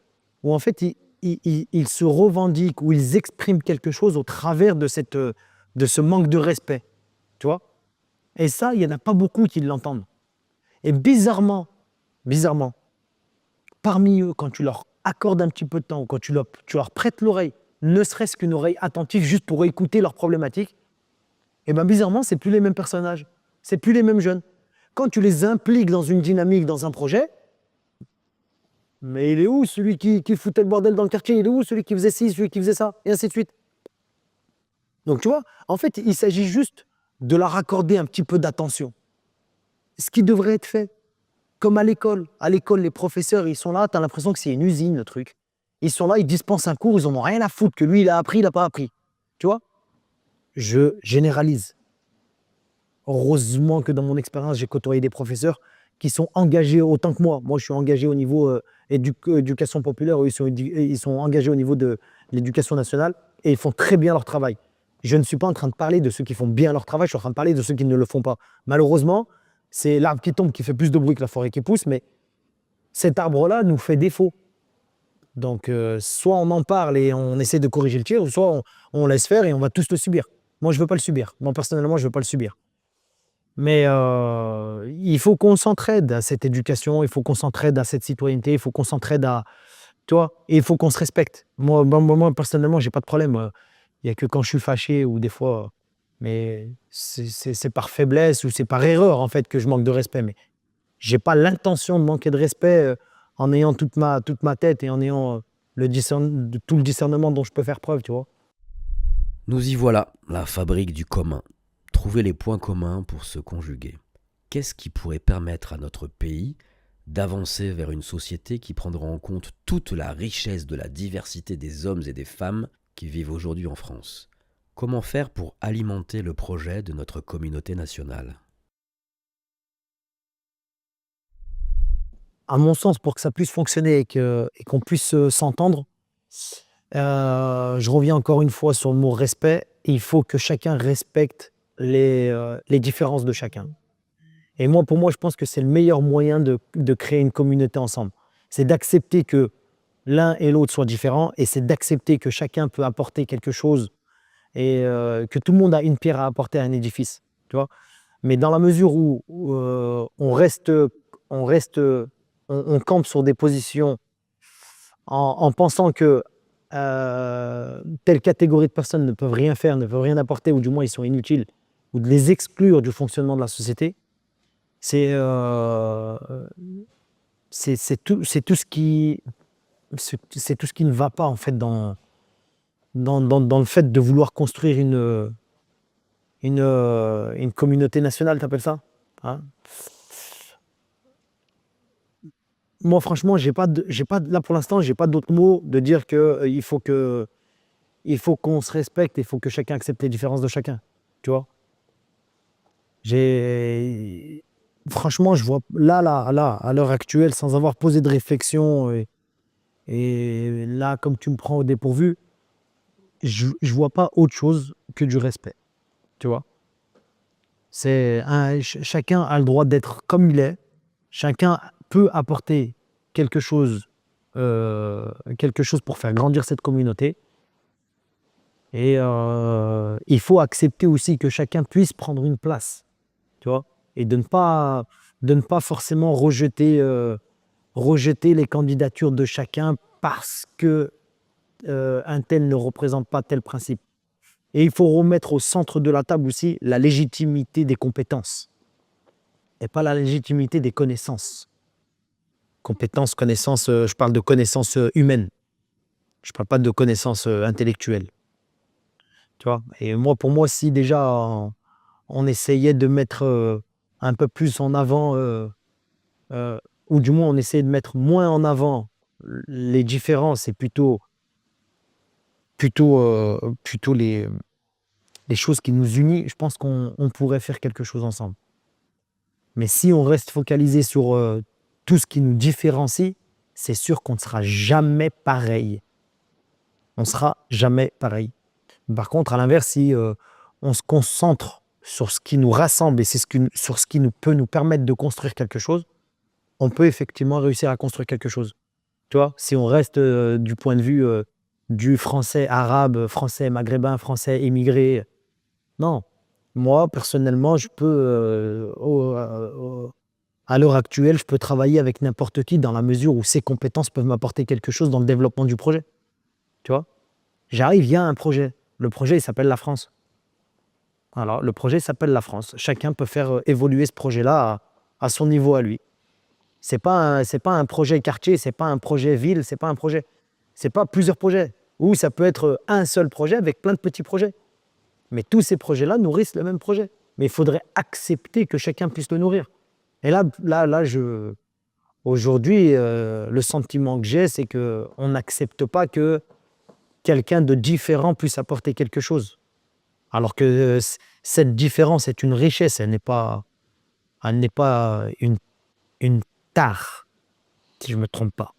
S2: où en fait, ils se revendiquent, où ils expriment quelque chose au travers de ce manque de respect. Tu vois? Et ça, il n'y en a pas beaucoup qui l'entendent. Et bizarrement, parmi eux, quand tu leur accordes un petit peu de temps, ou quand tu leur prêtes l'oreille, ne serait-ce qu'une oreille attentive juste pour écouter leurs problématiques, et bien bizarrement, c'est plus les mêmes personnages, c'est plus les mêmes jeunes. Quand tu les impliques dans une dynamique, dans un projet, mais il est où celui qui foutait le bordel dans le quartier? Il est où celui qui faisait ci, celui qui faisait ça? Et ainsi de suite. Donc tu vois, en fait, il s'agit juste de leur accorder un petit peu d'attention. ce qui devrait être fait. Comme à l'école. À l'école, les professeurs, ils sont là, tu as l'impression que c'est une usine, le truc. Ils sont là, ils dispensent un cours, ils en ont rien à foutre que lui, il a appris, il n'a pas appris. Tu vois? Je généralise. Heureusement que dans mon expérience, j'ai côtoyé des professeurs qui sont engagés autant que moi. Moi, je suis engagé au niveau éducation populaire, eux, ils sont engagés au niveau de l'éducation nationale et ils font très bien leur travail. Je ne suis pas en train de parler de ceux qui font bien leur travail, je suis en train de parler de ceux qui ne le font pas. Malheureusement, c'est l'arbre qui tombe qui fait plus de bruit que la forêt qui pousse, mais cet arbre-là nous fait défaut. Donc, soit on en parle et on essaie de corriger le tir, ou soit on laisse faire et on va tous le subir. Moi, je ne veux pas le subir. Moi, personnellement, je ne veux pas le subir. Mais il faut qu'on s'entraide à cette éducation, il faut qu'on s'entraide à cette citoyenneté, il faut qu'on s'entraide à... Tu vois, et il faut qu'on se respecte. Moi personnellement, j'ai pas de problème. Il n'y a que quand je suis fâché ou des fois... mais c'est par faiblesse ou c'est par erreur, en fait, que je manque de respect. Mais j'ai pas l'intention de manquer de respect en ayant toute ma tête et en ayant tout le discernement dont je peux faire preuve, tu vois.
S1: Nous y voilà, la fabrique du commun. Trouver les points communs pour se conjuguer. Qu'est-ce qui pourrait permettre à notre pays d'avancer vers une société qui prendra en compte toute la richesse de la diversité des hommes et des femmes qui vivent aujourd'hui en France? Comment faire pour alimenter le projet de notre communauté nationale?
S2: À mon sens, pour que ça puisse fonctionner et qu'on puisse s'entendre, je reviens encore une fois sur le mot respect. Il faut que chacun respecte les différences de chacun. Et moi, pour moi, je pense que c'est le meilleur moyen de créer une communauté ensemble. C'est d'accepter que l'un et l'autre soient différents et c'est d'accepter que chacun peut apporter quelque chose et que tout le monde a une pierre à apporter à un édifice. Tu vois? Mais dans la mesure où on campe sur des positions en pensant que telle catégorie de personnes ne peuvent rien faire, ne peuvent rien apporter, ou du moins ils sont inutiles, ou de les exclure du fonctionnement de la société, c'est tout ce qui ne va pas en fait dans le fait de vouloir construire une communauté nationale, t'appelles ça? Hein. Moi, franchement, là pour l'instant, j'ai pas d'autres mots de dire que il faut qu'on se respecte, il faut que chacun accepte les différences de chacun. Tu vois? Franchement, je vois là, à l'heure actuelle, sans avoir posé de réflexion, et là, comme tu me prends au dépourvu, je vois pas autre chose que du respect. Tu vois? Chacun a le droit d'être comme il est. Chacun peut apporter quelque chose, pour faire grandir cette communauté. Et il faut accepter aussi que chacun puisse prendre une place, tu vois, et de ne pas forcément rejeter les candidatures de chacun parce que un tel ne représente pas tel principe. Et il faut remettre au centre de la table aussi la légitimité des compétences et pas la légitimité des connaissances. Compétences, connaissances, je parle de connaissances humaines. Je ne parle pas de connaissances intellectuelles. Tu vois? Et pour moi, si déjà on essayait de mettre un peu plus en avant, ou du moins on essayait de mettre moins en avant les différences et plutôt les choses qui nous unissent, je pense qu'on pourrait faire quelque chose ensemble. Mais si on reste focalisé sur tout ce qui nous différencie, c'est sûr qu'on ne sera jamais pareil. On ne sera jamais pareil. Par contre, à l'inverse, si on se concentre sur ce qui nous rassemble et sur ce qui peut nous permettre de construire quelque chose, on peut effectivement réussir à construire quelque chose. Tu vois, si on reste du point de vue du français arabe, français maghrébin, français émigré, non. Moi, personnellement, je peux, à l'heure actuelle, je peux travailler avec n'importe qui dans la mesure où ses compétences peuvent m'apporter quelque chose dans le développement du projet. Tu vois? J'arrive, il y a un projet. Le projet, il s'appelle la France. Alors, le projet s'appelle la France. Chacun peut faire évoluer ce projet-là à son niveau à lui. C'est pas un projet quartier, c'est pas un projet ville, c'est pas un projet. C'est pas plusieurs projets. Ou ça peut être un seul projet avec plein de petits projets. Mais tous ces projets-là nourrissent le même projet. Mais il faudrait accepter que chacun puisse le nourrir. Et aujourd'hui, le sentiment que j'ai, c'est qu'on n'accepte pas que quelqu'un de différent puisse apporter quelque chose. Alors que cette différence est une richesse, elle n'est pas une tare, si je ne me trompe pas.